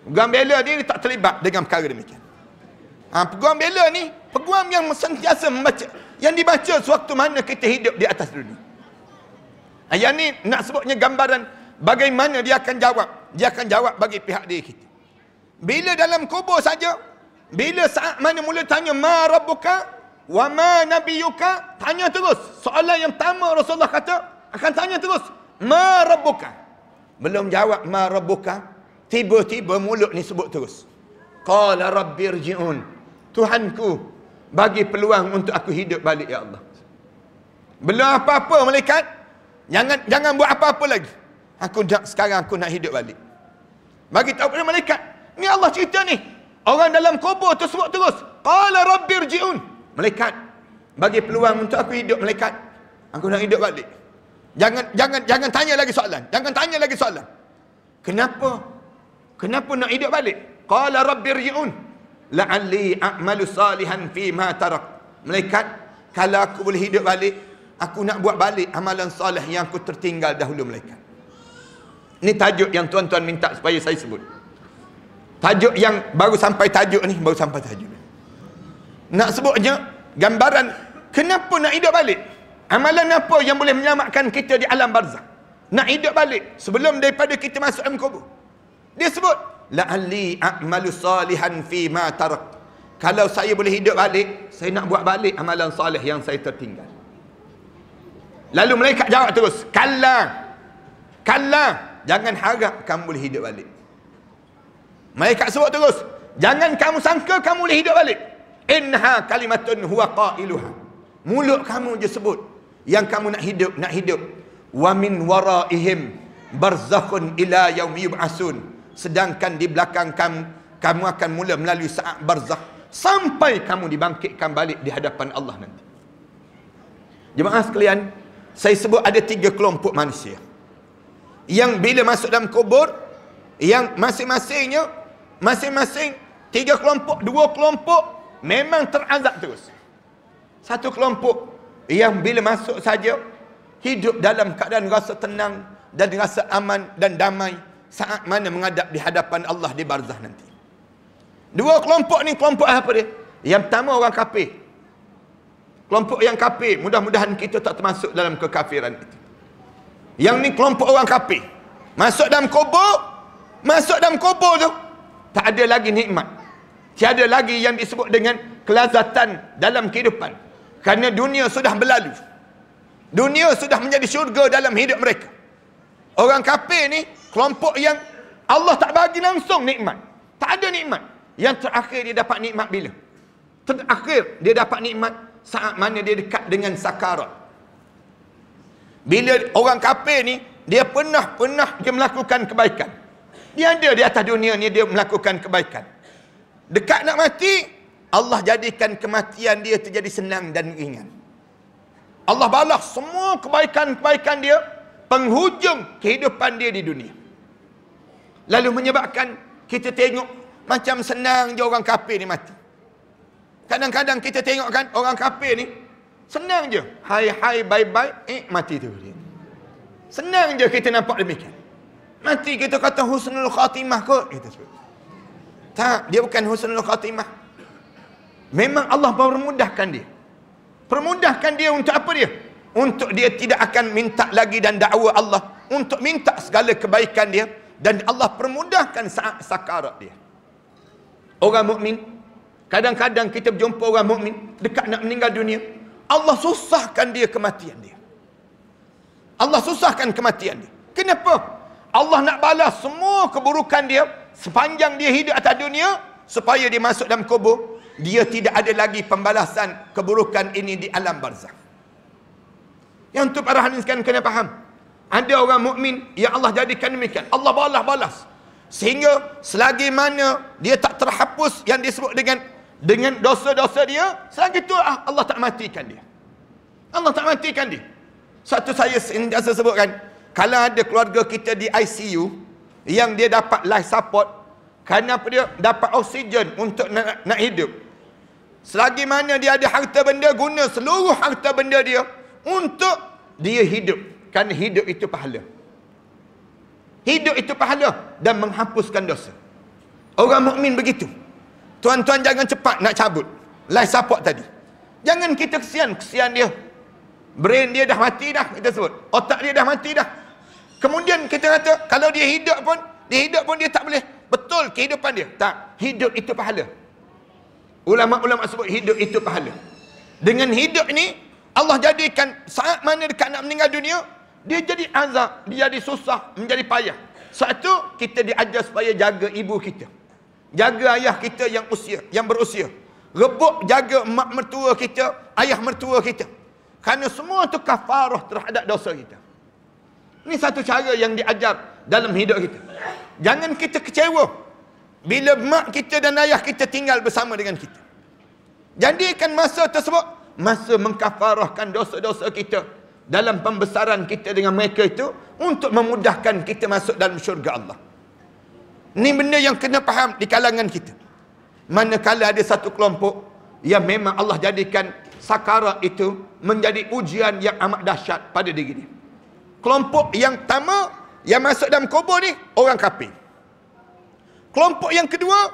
Peguam bela ni dia tak terlibat dengan perkara demikian. Peguam bela ni peguam yang sentiasa membaca, yang dibaca sewaktu mana kita hidup di atas dunia. Yang ni nak sebutnya gambaran bagaimana dia akan jawab. Dia akan jawab bagi pihak diri kita. Bila dalam kubur saja, bila saat mana mula tanya ma rabbuka wa ma nabiyuka, tanya terus. Soalan yang pertama Rasulullah kata akan tanya terus, ma rabbuka. Belum jawab ma rabbuka, tiba-tiba mulut ni sebut terus, qala rabbirji'un, Tuhanku bagi peluang untuk aku hidup balik ya Allah. Belum apa-apa malaikat, jangan buat apa-apa lagi. Sekarang aku nak hidup balik. Bagi tahu pada malaikat, ni Allah cerita ni. Orang dalam kubur tu sebut terus, qala rabbirji'un. Malaikat, bagi peluang untuk aku hidup malaikat. Aku nak hidup balik. Jangan tanya lagi soalan. Jangan tanya lagi soalan. Kenapa? Kenapa nak hidup balik? Qala rabbirji'un la'alli a'malu salihan fi ma tarak. Malaikat, kalau aku boleh hidup balik, aku nak buat balik amalan soleh yang aku tertinggal dahulu malaikat. Ini tajuk yang tuan-tuan minta supaya saya sebut. Tajuk yang baru sampai tajuk ni, nak sebutnya gambaran kenapa nak hidup balik. Amalan apa yang boleh menyelamatkan kita di alam barzah? Nak hidup balik sebelum daripada kita masuk dalam kubur. Dia sebut, la'alli a'malu salihan fi ma tarak. Kalau saya boleh hidup balik, saya nak buat balik amalan soleh yang saya tertinggal. Lalu malaikat jawab terus, kalla, jangan harap kamu boleh hidup balik. Malaikat sebut terus, jangan kamu sangka kamu boleh hidup balik. Innaha kalimatun huwa qailuha. Mulut kamu je sebut yang kamu nak hidup. Wa min waraihim barzakhun ila yaumi yub'asun. Sedangkan di belakang kamu akan mula melalui saat barzakh sampai kamu dibangkitkan balik di hadapan Allah nanti. Jemaah sekalian, saya sebut ada 3 kelompok manusia yang bila masuk dalam kubur, yang masing-masing 3 kelompok, 2 kelompok memang terazab terus. Satu kelompok yang bila masuk saja hidup dalam keadaan rasa tenang dan rasa aman dan damai saat mana menghadap di hadapan Allah di barzah nanti. 2 kelompok ni kelompok apa dia? Yang pertama orang kafir. Kelompok yang kafir, mudah-mudahan kita tak termasuk dalam kekafiran itu. Yang ni kelompok orang kafir. Masuk dalam kubur tu tak ada lagi nikmat. Tiada lagi yang disebut dengan kelazatan dalam kehidupan. Kerana dunia sudah berlalu. Dunia sudah menjadi syurga dalam hidup mereka. Orang kafir ni kelompok yang Allah tak bagi langsung nikmat. Tak ada nikmat. Yang terakhir dia dapat nikmat bila? Terakhir dia dapat nikmat saat mana dia dekat dengan sakarat. Bila orang kafir ni, dia pernah dia melakukan kebaikan. Dia ada di atas dunia ni, dia melakukan kebaikan. Dekat nak mati, Allah jadikan kematian dia terjadi senang dan ringan. Allah balas semua kebaikan-kebaikan dia penghujung kehidupan dia di dunia. Lalu menyebabkan kita tengok macam senang je orang kafir ni mati. Kadang-kadang kita tengok kan orang kafir ni senang je. Hai hai bye bye, mati tu dia. Senang je kita nampak demikian. Mati kita kata husnul khatimah kot. Tak, dia bukan husnul khatimah. Memang Allah permudahkan dia. Permudahkan dia untuk apa dia? Untuk dia tidak akan minta lagi dan dakwa Allah. Untuk minta segala kebaikan dia. Dan Allah permudahkan saat sakarat dia. Orang mukmin, kadang-kadang kita berjumpa orang mukmin dekat nak meninggal dunia, Allah susahkan dia kematian dia. Allah susahkan kematian dia. Kenapa? Allah nak balas semua keburukan dia sepanjang dia hidup atas dunia, supaya dia masuk dalam kubur, dia tidak ada lagi pembalasan keburukan ini di alam barzakh. Yang tu para hadirin sekalian kena faham. Ada orang mukmin yang Allah jadikan demikian. Allah balas. Sehingga selagi mana dia tak terhapus yang disebut dengan dosa-dosa dia, selagi itu Allah tak matikan dia. Allah tak matikan dia. Satu saya sentiasa sebutkan, kalau ada keluarga kita di ICU yang dia dapat life support, kerana apa dia dapat oksigen untuk nak hidup. Selagi mana dia ada harta benda, guna seluruh harta benda dia untuk dia hidup. Kerana hidup itu pahala. Hidup itu pahala dan menghapuskan dosa. Orang mukmin begitu. Tuan-tuan jangan cepat nak cabut life support tadi. Jangan kita kesian dia. Brain dia dah mati dah, kita sebut. Otak dia dah mati dah. Kemudian kita kata kalau dia hidup pun dia tak boleh betul kehidupan dia. Tak, hidup itu pahala. Ulama-ulama sebut hidup itu pahala. Dengan hidup ini Allah jadikan saat mana dekat nak meninggal dunia, dia jadi azab, dia jadi susah, menjadi payah. Satu, kita diajar supaya jaga ibu kita, jaga ayah kita yang berusia, rebut jaga mak mertua kita, ayah mertua kita. Kerana semua itu kafarah terhadap dosa kita. Ini satu cara yang diajar dalam hidup kita. Jangan kita kecewa bila mak kita dan ayah kita tinggal bersama dengan kita. Jadikan masa tersebut masa mengkafarahkan dosa-dosa kita dalam pembesaran kita dengan mereka itu, untuk memudahkan kita masuk dalam syurga Allah. Ini benda yang kena faham di kalangan kita. Manakala ada satu kelompok yang memang Allah jadikan sakarat itu menjadi ujian yang amat dahsyat pada diri dia. Kelompok yang pertama yang masuk dalam kubur ni orang kafir. Kelompok yang kedua,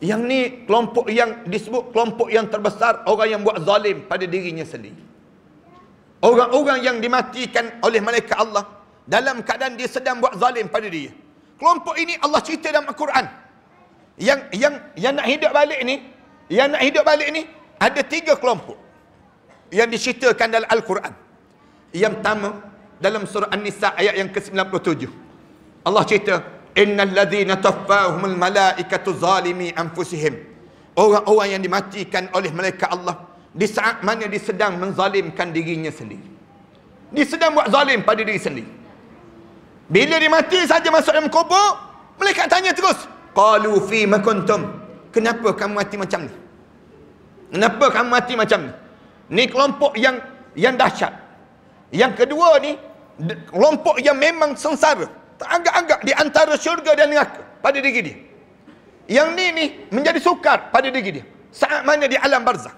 yang ni kelompok yang disebut kelompok yang terbesar, orang yang buat zalim pada dirinya sendiri. Orang-orang yang dimatikan oleh malaikat Allah dalam keadaan dia sedang buat zalim pada dia. Kelompok ini Allah cerita dalam Al-Quran. Yang nak hidup balik ni, ada 3 kelompok yang diceritakan dalam Al-Quran. Yang pertama dalam surah An-Nisa ayat yang ke-97. Allah cerita, innal ladzina tawaffahumul malaikatu zalimi anfusihim. Orang-orang yang dimatikan oleh malaikat Allah di saat mana dia sedang menzalimkan dirinya sendiri. Dia sedang buat zalim pada diri sendiri. Bila dia mati saja masuk dalam kubur, malaikat tanya terus, qalu fima kuntum, kenapa kamu mati macam ni? Kenapa kamu mati macam ni? Ni kelompok yang dahsyat. Yang kedua ni kelompok yang memang sengsara, teragak-agak di antara syurga dan neraka pada diri dia. Yang ni menjadi sukar pada diri dia saat mana di alam barzakh.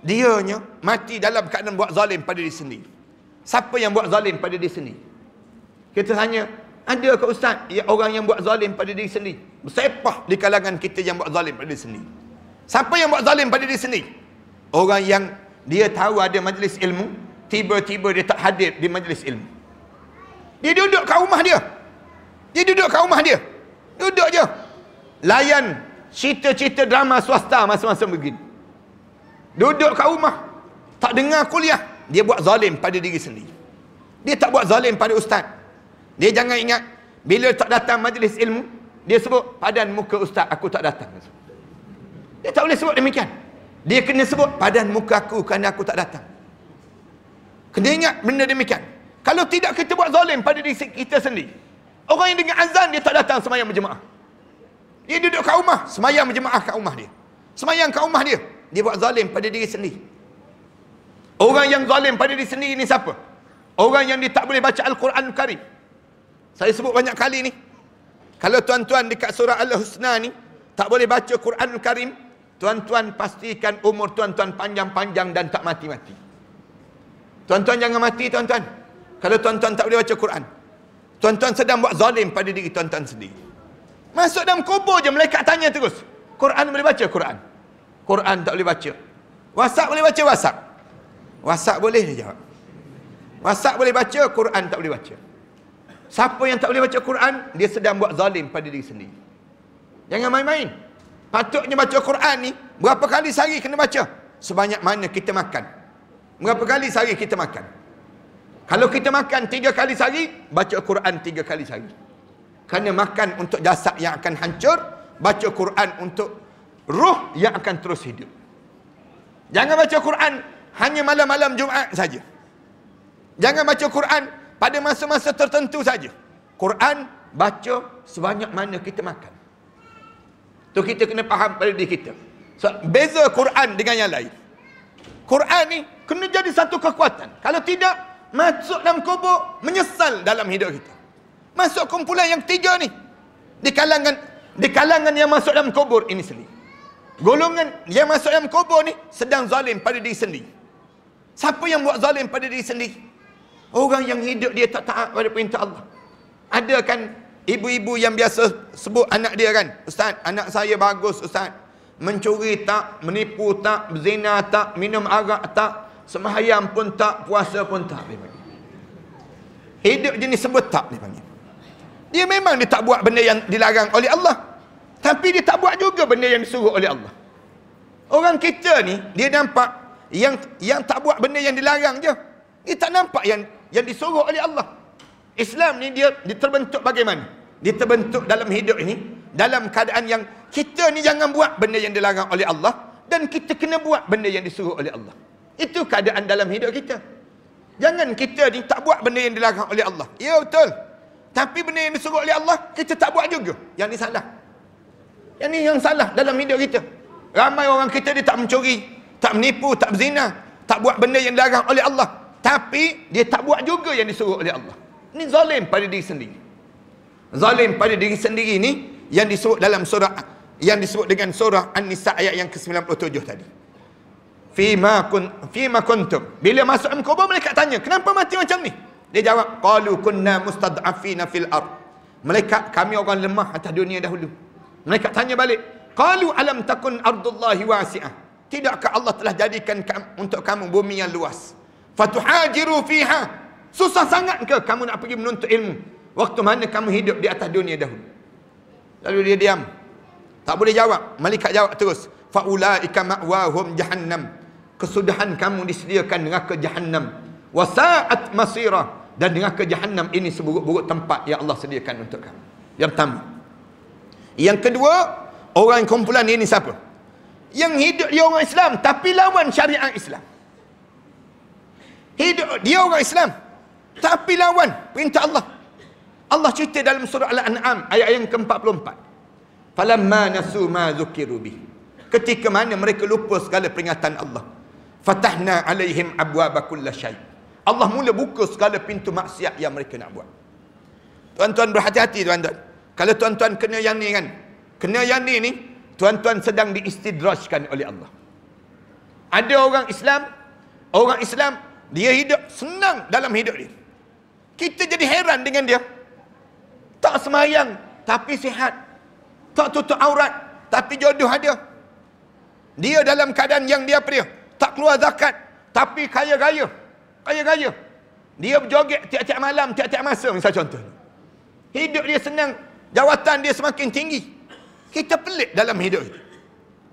Dianya mati dalam keadaan buat zalim pada diri sendiri. Siapa yang buat zalim pada diri sendiri? Kita tanya, ada ke ustaz orang yang buat zalim pada diri sendiri? Bersepah di kalangan kita yang buat zalim pada diri sendiri. Siapa yang buat zalim pada diri sendiri? Orang yang dia tahu ada majlis ilmu, tiba-tiba dia tak hadir di majlis ilmu. Dia duduk kat rumah dia. Duduk je. Layan cerita-cerita drama swasta masa-masa begini. Duduk kat rumah, tak dengar kuliah. Dia buat zalim pada diri sendiri. Dia tak buat zalim pada ustaz. Dia jangan ingat, bila tak datang majlis ilmu, dia sebut, padan muka ustaz aku tak datang. Dia tak boleh sebut demikian. Dia kena sebut, padan muka aku kerana aku tak datang. Kena ingat benda demikian. Kalau tidak, kita buat zalim pada diri kita sendiri. Orang yang dengar azan, dia tak datang sembahyang berjemaah. Dia duduk kat rumah, semayang berjemaah kat rumah dia. Semayang kat rumah dia. Dia buat zalim pada diri sendiri. Orang yang zalim pada diri sendiri ni siapa? Orang yang dia tak boleh baca Al-Quran Karim. Saya sebut banyak kali ni. Kalau tuan-tuan dekat surah Al-Husna ni tak boleh baca Quran Karim, tuan-tuan pastikan umur tuan-tuan panjang-panjang dan tak mati-mati. Tuan-tuan jangan mati tuan-tuan. Kalau tuan-tuan tak boleh baca Quran, tuan-tuan sedang buat zalim pada diri tuan-tuan sendiri. Masuk dalam kubur je malaikat tanya terus. Quran boleh baca Quran? Quran tak boleh baca. WhatsApp boleh baca WhatsApp? WhatsApp boleh dia jawab. WhatsApp boleh baca, Quran tak boleh baca. Siapa yang tak boleh baca Quran, dia sedang buat zalim pada diri sendiri. Jangan main-main. Patutnya baca Quran ni berapa kali sehari kena baca? Sebanyak mana kita makan. Berapa kali sehari kita makan? Kalau kita makan 3 kali sehari, baca Quran 3 kali sehari. Kerana makan untuk jasad yang akan hancur, baca Quran untuk ruh yang akan terus hidup. Jangan baca Quran hanya malam-malam Jumaat saja. Jangan baca Quran pada masa-masa tertentu saja. Quran baca sebanyak mana kita makan. Tu kita kena faham pada diri kita. So, beza Quran dengan yang lain. Quran ni kena jadi satu kekuatan. Kalau tidak, masuk dalam kubur, menyesal dalam hidup kita. Masuk kumpulan yang 3 ni. Di kalangan yang masuk dalam kubur ini sendiri. Golongan yang masuk dalam kubur ni sedang zalim pada diri sendiri. Siapa yang buat zalim pada diri sendiri? Orang yang hidup dia tak taat pada perintah Allah. Ada kan ibu-ibu yang biasa sebut anak dia kan, Ustaz, anak saya bagus Ustaz. Mencuri tak, menipu tak, berzina tak, minum arak tak, sembahyang pun tak, puasa pun tak. Dia panggil. Hidup jenis sebut tak dia panggil. Dia memang dia tak buat benda yang dilarang oleh Allah, tapi dia tak buat juga benda yang disuruh oleh Allah. Orang kita ni dia nampak yang tak buat benda yang dilarang je. Dia tak nampak yang disuruh oleh Allah. Islam ni dia terbentuk bagaimana? Dia terbentuk dalam hidup ini dalam keadaan yang kita ni jangan buat benda yang dilarang oleh Allah dan kita kena buat benda yang disuruh oleh Allah. Itu keadaan dalam hidup kita. Jangan kita ni tak buat benda yang dilarang oleh Allah. Ya betul. Tapi benda yang disuruh oleh Allah kita tak buat juga. Yang ni salah. Yang ni yang salah dalam hidup kita. Ramai orang kita dia tak mencuri, tak menipu, tak berzina, tak buat benda yang dilarang oleh Allah. Tapi dia tak buat juga yang disuruh oleh Allah. Ini zalim pada diri sendiri. Zalim pada diri sendiri ni yang disebut dalam surah, yang disebut dengan surah An-Nisa ayat yang ke-97 tadi. Fima kuntum. Bila masuk dalam kubur mereka tanya, kenapa mati macam ni? Dia jawab, qalu kunna mustad'afina fil ard. Mereka, kami orang lemah atas dunia dahulu. Mereka tanya balik, qalu alam takun ardullahi wasi'ah. Tidakkah Allah telah jadikan untuk kamu bumi yang luas? Fatuhajiru fiha. Susah sangat ke kamu nak pergi menuntut ilmu waktu mana kamu hidup di atas dunia dahulu? Lalu dia diam, tak boleh jawab. Malaikat jawab terus, faulaika ma'wahum jahannam. Kesudahan kamu disediakan neraka jahannam. Wasa'at masira. Dan neraka jahannam ini seburuk-buruk tempat yang Allah sediakan untuk kamu. Yang pertama. Yang kedua, orang kumpulan ini siapa? Yang hidup dia orang Islam tapi lawan syariat Islam. Hidup dia orang Islam tapi lawan perintah Allah. Allah cerita dalam surah Al-An'am ayat yang ke-44. Falamma nasu ma zukiru bih. Ketika mana mereka lupa segala peringatan Allah. Fatahna alaihim abwaba kulli syai. Allah mula buka segala pintu maksiat yang mereka nak buat. Tuan-tuan berhati-hati tuan-tuan. Kalau tuan-tuan kena yang ni kan, kena yang ni tuan-tuan sedang diistidrajkan oleh Allah. Ada orang Islam dia hidup senang dalam hidup dia. Kita jadi heran dengan dia. Tak semayang tapi sihat. Tak tutup aurat tapi jodoh ada. Dia dalam keadaan yang dia apa dia? Tak keluar zakat tapi kaya-kaya. Kaya-kaya. Dia berjoget tiap-tiap malam, tiap-tiap masa misal contoh. Hidup dia senang, jawatan dia semakin tinggi. Kita pelik dalam hidup kita.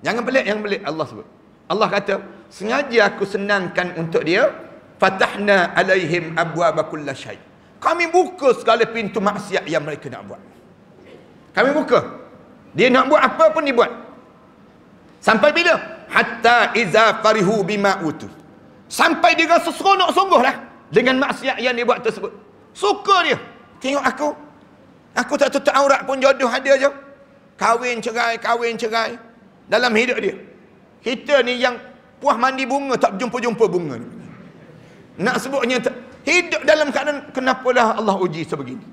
Jangan pelik Allah sebut. Allah kata, sengaja aku senangkan untuk dia, fatahna alaihim abwaba kulli syai. Kami buka segala pintu maksiat yang mereka nak buat. Kami buka. Dia nak buat apa pun dia buat. Sampai bila? Hatta iza farihu bima utu. Sampai dia rasa seronok sungguhlah dengan maksiat yang dia buat tersebut. Suka dia. Tengok aku tak tutup aurat pun jodoh ada je. Kahwin cerai. Dalam hidup dia. Kita ni yang puas mandi bunga, tak jumpa-jumpa bunga ni. Nak sebutnya, hidup dalam keadaan, kenapalah Allah uji sebegini.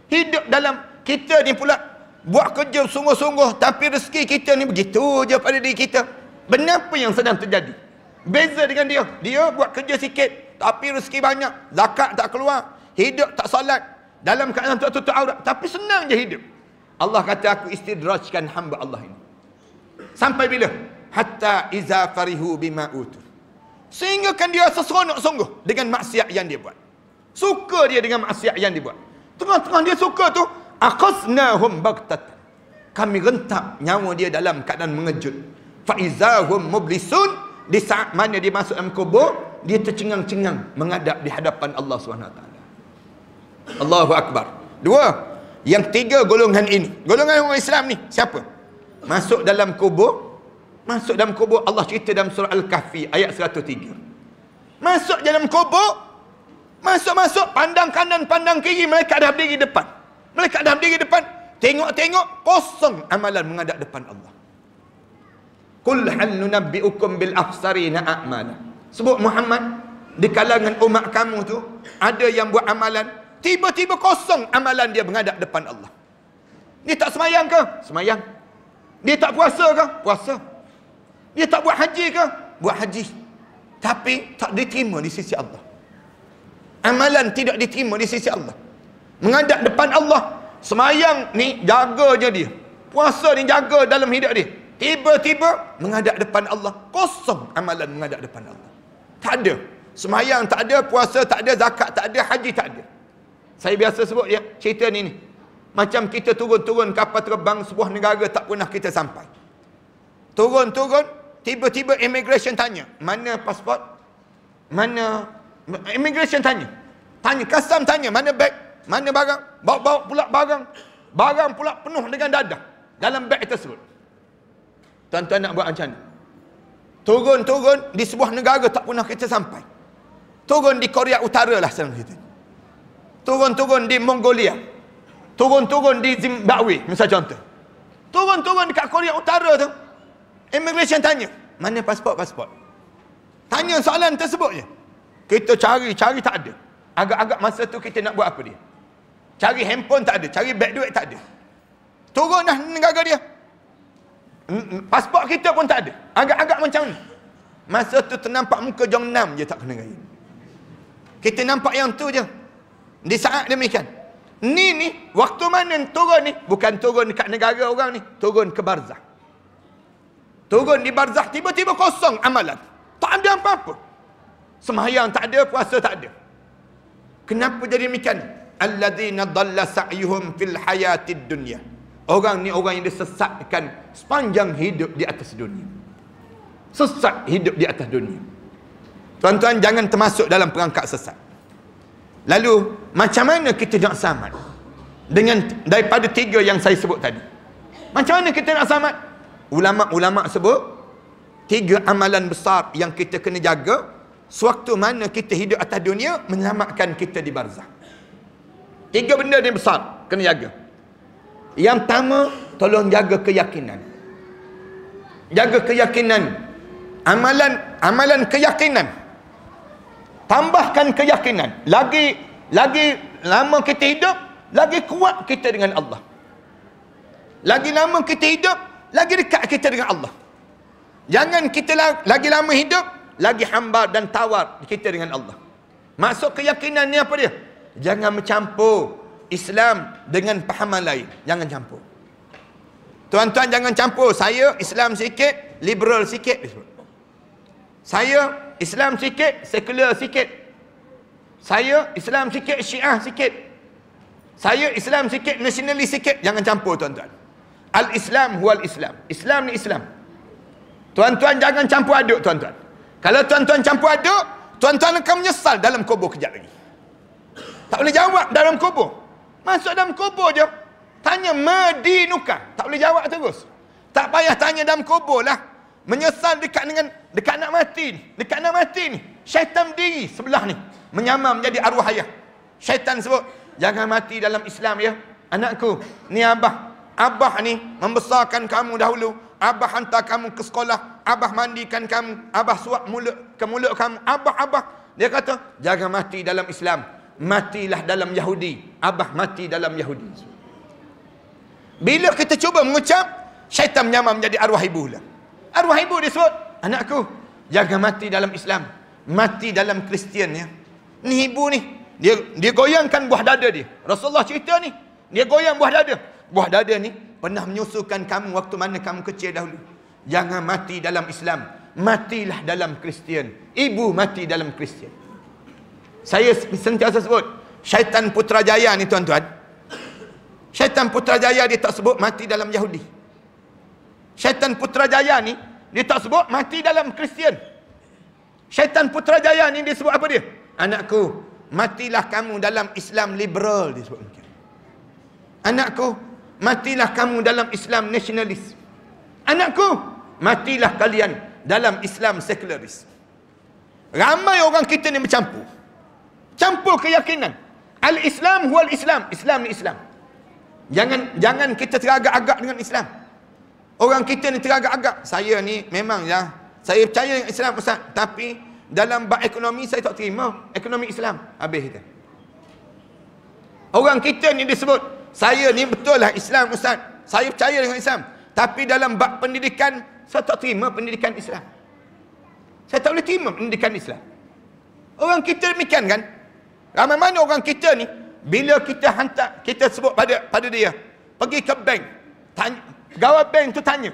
Hidup dalam, kita ni pula, buat kerja sungguh-sungguh, tapi rezeki kita ni begitu je pada diri kita. Benapa yang sedang terjadi? Beza dengan dia. Dia buat kerja sikit, tapi rezeki banyak. Zakat tak keluar. Hidup tak salat. Dalam keadaan tak tutup aurat. Tapi senang je hidup. Allah kata, aku istidrajkan hamba Allah ini. Sampai bila? Hatta iza farihu bima utu. Sehingga kan dia seseronok sungguh dengan maksiat yang dia buat. Suka dia dengan maksiat yang dia buat. Tengah-tengah dia suka tu, aqasnahum baghtatan. Kami rentak nyawa dia dalam keadaan mengejut. Fa izahum mublisun. Di saat mana dia masuk dalam kubur, dia tercengang-cengang menghadap di hadapan Allah SWT. Allahu Akbar. Dua. Yang tiga golongan ini. Golongan orang Islam ni, siapa? Masuk dalam kubur. Masuk dalam kubur, Allah cerita dalam surah Al-Kahfi ayat 103. Masuk dalam kubur, masuk, pandang kanan, pandang kiri, mereka dah berdiri depan. Mereka dah berdiri depan, tengok-tengok, kosong amalan menghadap depan Allah. Qul hal nunabbi'ukum bil akhsarina a'mala. Sebut Muhammad, di kalangan umat kamu tu, ada yang buat amalan, tiba-tiba kosong amalan dia menghadap depan Allah. Dia tak semayang ke? Semayang. Dia tak puasa ke? Puasa. Dia tak buat haji ke? Buat haji. Tapi tak diterima di sisi Allah. Amalan tidak diterima di sisi Allah. Menghadap depan Allah. Semayang ni jaga je dia. Puasa ni jaga dalam hidup dia. Tiba-tiba menghadap depan Allah. Kosong amalan menghadap depan Allah. Tak ada. Semayang tak ada, puasa tak ada, zakat tak ada, haji tak ada. Saya biasa sebut ya, cerita ni. Macam kita turun-turun kapal terbang sebuah negara tak pernah kita sampai. Turun-turun, tiba-tiba immigration tanya, mana pasport? Mana? Immigration tanya, custom tanya, mana beg? Mana barang? Bawa pula barang. Barang pula penuh dengan dadah dalam beg tersebut. Tuan-tuan nak buat macam mana? Turun-turun di sebuah negara tak pernah kita sampai. Turun di Korea Utara lah sekarang kita. Turun-turun di Mongolia. Turun-turun di Zimbabwe, misal contoh. Turun-turun dekat Korea Utara tu. Immigration tanya, mana pasport? Tanya soalan tersebut je. Kita cari tak ada. Agak-agak masa tu kita nak buat apa dia? Cari handphone tak ada, cari beg duit tak ada. Turun dah negara dia. Pasport kita pun tak ada. Agak-agak macam ni. Masa tu ternampak muka Jong Nam je tak kena gaya. Kita nampak yang tu je. Di saat demikian. Ni, waktu mana turun ni? Bukan turun dekat negara orang ni. Turun ke barzah. Turun di barzah, tiba-tiba kosong amalan. Tak ada apa-apa. Sembahyang tak ada, puasa tak ada. Kenapa jadi demikian? Alladzina dhalla sa'yuhum fil hayatid dunya. Orang ni orang yang disesatkan sepanjang hidup di atas dunia. Sesat hidup di atas dunia. Tuan-tuan jangan termasuk dalam perangkap sesat. Lalu macam mana kita nak selamat? Dengan daripada tiga yang saya sebut tadi. Macam mana kita nak selamat? Ulama-ulama sebut tiga amalan besar yang kita kena jaga sewaktu mana kita hidup atas dunia, menyelamatkan kita di barzah. Tiga benda ni besar kena jaga. Yang pertama, tolong jaga keyakinan. Jaga keyakinan. Amalan keyakinan. Tambahkan keyakinan. Lagi lama kita hidup, lagi kuat kita dengan Allah. Lagi lama kita hidup, lagi dekat kita dengan Allah. Jangan kita lagi lama hidup, lagi hambar dan tawar kita dengan Allah. Maksud keyakinan ni apa dia? Jangan mencampur Islam dengan pahaman lain. Jangan campur. Tuan-tuan jangan campur. Saya Islam sikit, liberal sikit. Saya Islam sikit, sekular sikit. Saya Islam sikit, Syiah sikit. Saya Islam sikit, nasionalis sikit. Jangan campur tuan-tuan. Al-Islam huwal Islam. Islam ni Islam. Tuan-tuan jangan campur aduk tuan-tuan. Kalau tuan-tuan campur aduk, tuan-tuan akan menyesal dalam kubur kejap lagi. Tak boleh jawab dalam kubur. Masuk dalam kubur je. Tanya madinuka. Tak boleh jawab terus. Tak payah tanya dalam kubur lah. Menyesal dekat nak mati ni. Dekat nak mati ni. Syaitan berdiri sebelah ni. Menyamar menjadi arwah ayah. Syaitan sebut, jangan mati dalam Islam ya. Anakku, ni abah. Abah ni membesarkan kamu dahulu. Abah hantar kamu ke sekolah. Abah mandikan kamu. Abah suap mulut ke mulut kamu. Abah. Dia kata, jangan mati dalam Islam. Matilah dalam Yahudi. Abah mati dalam Yahudi. Bila kita cuba mengucap, syaitan menyamar menjadi arwah ibu lah. Arwah ibu disebut, anakku, jangan mati dalam Islam. Mati dalam Kristian ya. Ni ibu ni. Dia goyangkan buah dada dia. Rasulullah cerita ni. Dia goyang buah dada. Buah dada ni pernah menyusukan kamu waktu mana kamu kecil dahulu. Jangan mati dalam Islam. Matilah dalam Kristian. Ibu mati dalam Kristian. Saya sentiasa sebut, syaitan Putrajaya ni tuan-tuan. Syaitan Putrajaya dia tak sebut mati dalam Yahudi. Syaitan Putrajaya ni dia tak sebut mati dalam Kristian. Syaitan Putrajaya ni dia sebut apa dia? Anakku, matilah kamu dalam Islam liberal, dia sebut macam. Anakku, matilah kamu dalam Islam nasionalis. Anakku, matilah kalian dalam Islam sekularis. Ramai orang kita ni bercampur. Campur keyakinan. Al-Islam huwal Islam. Islam ni Islam. Jangan kita teragak-agak dengan Islam. Orang kita ni teragak-agak. Saya ni memang ya, saya percaya dengan Islam Ustaz, tapi dalam bab ekonomi saya tak terima ekonomi Islam. Habis kita. Orang kita ni disebut, saya ni betul lah Islam Ustaz, saya percaya dengan Islam, tapi dalam bab pendidikan saya tak terima pendidikan Islam. Saya tak boleh terima pendidikan Islam. Orang kita demikian kan? Ramai mana orang kita ni, bila kita hantar, kita sebut pada dia, pergi ke bank, tanya, gawai bank tu tanya,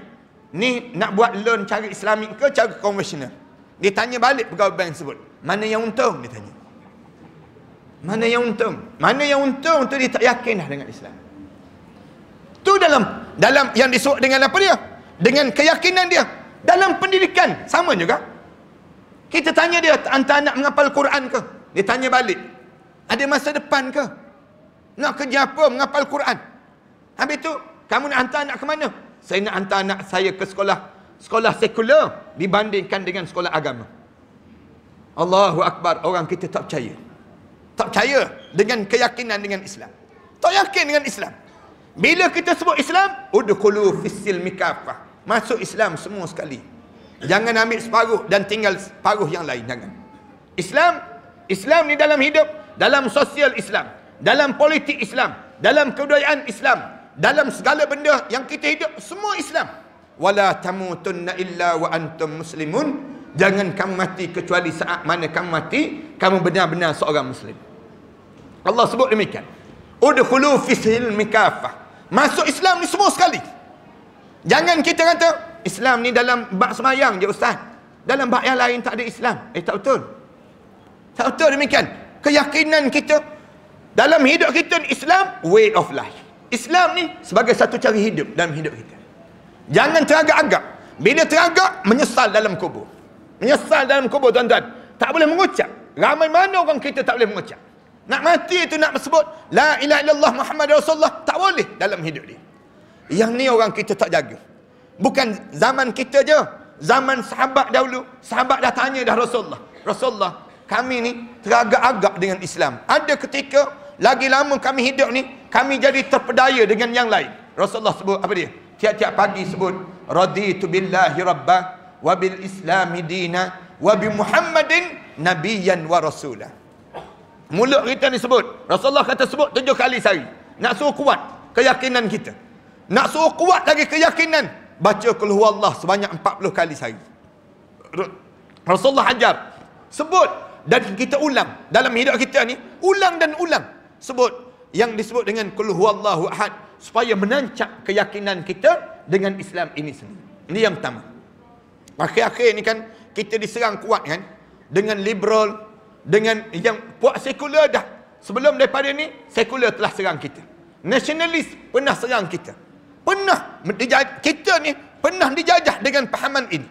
ni nak buat loan cara Islamik ke cara konvensional? Dia tanya balik pegawai bank sebut, mana yang untung? Dia tanya. Mana yang untung? Mana yang untung tu dia tak yakin dah dengan Islam. Tu dalam yang disebut dengan apa dia? Dengan keyakinan dia. Dalam pendidikan sama juga. Kita tanya dia, hantar anak menghafal Quran ke? Dia tanya balik, ada masa depan ke? Nak kerja apa menghafal Quran? Habis tu, kamu nak hantar anak ke mana? Saya nak hantar anak saya ke sekolah sekular dibandingkan dengan sekolah agama. Allahu Akbar. Orang kita tak percaya. Tak percaya dengan keyakinan dengan Islam. Tak yakin dengan Islam. Bila kita sebut Islam, udkhulu fis-silmi kafah. Masuk Islam semua sekali. Jangan ambil separuh dan tinggal separuh yang lain. Jangan. Islam ni dalam hidup, dalam sosial Islam, dalam politik Islam, dalam kebudayaan Islam, dalam segala benda yang kita hidup, semua Islam. Wala tamutunna illa wa antum muslimun. Jangan kamu mati kecuali saat mana kamu mati, kamu benar-benar seorang Muslim. Allah sebut demikian. Udkhulu fis-silmi kafah. Masuk Islam ni semua sekali. Jangan kita kata Islam ni dalam bab semayang je Ustaz, dalam bab yang lain tak ada Islam. Tak betul. Tak betul demikian. Keyakinan kita dalam hidup kita ni, Islam way of life. Islam ni sebagai satu cara hidup dalam hidup kita. Jangan teragak-agak. Bila teragak, menyesal dalam kubur. Menyesal dalam kubur tuan-tuan. Tak boleh mengucap. Ramai mana orang kita tak boleh mengucap. Nak mati itu nak sebut la ilaha illallah Muhammad Rasulullah, tak boleh dalam hidup dia. Yang ni orang kita tak jaga. Bukan zaman kita je, zaman sahabat dahulu. Sahabat dah tanya dah Rasulullah, kami ni teragak-agak dengan Islam. Ada ketika lagi lama kami hidup ni, kami jadi terpedaya dengan yang lain. Rasulullah sebut apa dia? Tiap-tiap pagi sebut raditu billahi rabbah wa bil islami dina wa bi Muhammadin nabiyyan wa rasulah. Mulut kita ni sebut, Rasulullah kata sebut 7 kali sehari. Nak suruh kuat keyakinan kita. Nak suruh kuat lagi keyakinan, baca qul huwallah sebanyak 40 kali sehari. Rasulullah ajar sebut, dan kita ulang dalam hidup kita ni, ulang dan ulang sebut yang disebut dengan qul huwallahu ahad, supaya menancap keyakinan kita dengan Islam ini sendiri. Ini yang pertama. Akhir-akhir ni kan kita diserang kuat kan dengan liberal, dengan yang puak sekular dah. Sebelum daripada ni, sekular telah serang kita. Nasionalis pernah serang kita. Kita ni pernah dijajah dengan pahaman ini.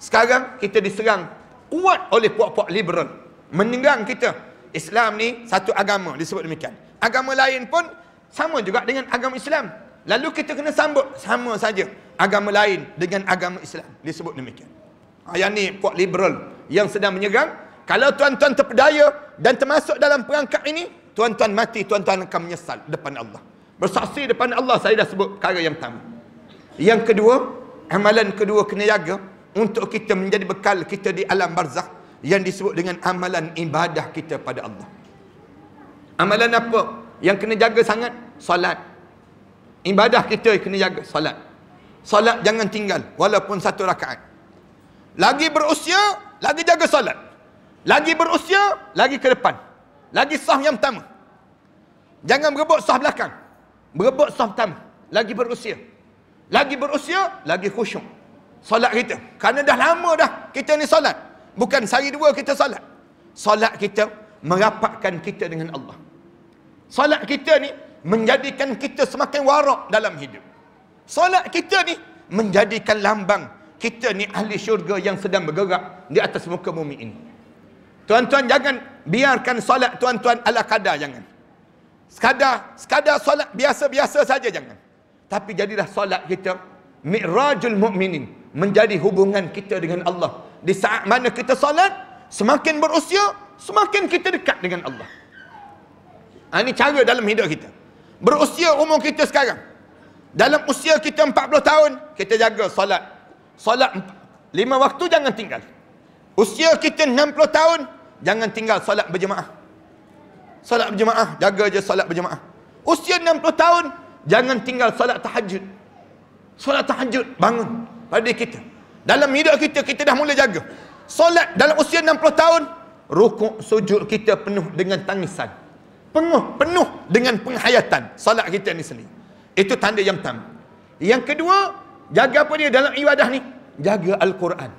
Sekarang kita diserang kuat oleh puak-puak liberal. Menyerang kita. Islam ni satu agama, disebut demikian. Agama lain pun sama juga dengan agama Islam. Lalu kita kena sambut, sama saja agama lain dengan agama Islam, disebut demikian. Yang ni puak liberal yang sedang menyerang. Kalau tuan-tuan terpedaya dan termasuk dalam perangkap ini, tuan-tuan mati, tuan-tuan akan menyesal depan Allah. Bersaksi depan Allah, saya dah sebut perkara yang pertama. Yang kedua, amalan kedua kena jaga untuk kita menjadi bekal kita di alam barzakh, yang disebut dengan amalan ibadah kita pada Allah. Amalan apa yang kena jaga sangat? Solat. Ibadah kita kena jaga, solat. Solat jangan tinggal walaupun 1 rakaat. Lagi berusia, lagi jaga solat. Lagi berusia, lagi ke depan. Lagi saf yang pertama. Jangan berebut saf belakang. Berebut saf pertama. Lagi berusia. Lagi berusia, lagi khusyuk solat kita. Kerana dah lama dah kita ni solat. Bukan sehari dua kita solat. Solat kita merapatkan kita dengan Allah. Solat kita ni menjadikan kita semakin warak dalam hidup. Solat kita ni menjadikan lambang kita ni ahli syurga yang sedang bergerak di atas muka bumi ini. Tuan-tuan, jangan biarkan solat tuan-tuan ala kadar, jangan. Sekadar solat biasa-biasa saja, jangan. Tapi jadilah solat kita mi'rajul mu'minin, menjadi hubungan kita dengan Allah. Di saat mana kita solat, semakin berusia, semakin kita dekat dengan Allah. Ini cara dalam hidup kita. Berusia umur kita sekarang, dalam usia kita 40 tahun, kita jaga solat. Solat 5 waktu jangan tinggal. Usia kita 60 tahun, jangan tinggal solat berjemaah. Solat berjemaah, jaga je solat berjemaah. Usia 60 tahun, jangan tinggal solat tahajud. Solat tahajud, bangun pada kita. Dalam hidup kita, kita dah mula jaga. Solat dalam usia 60 tahun, rukuk sujud kita penuh dengan tangisan. Penuh dengan penghayatan. Solat kita ni sendiri. Itu tanda yang pertama. Yang kedua, jaga apa dia dalam ibadah ni? Jaga Al-Quran.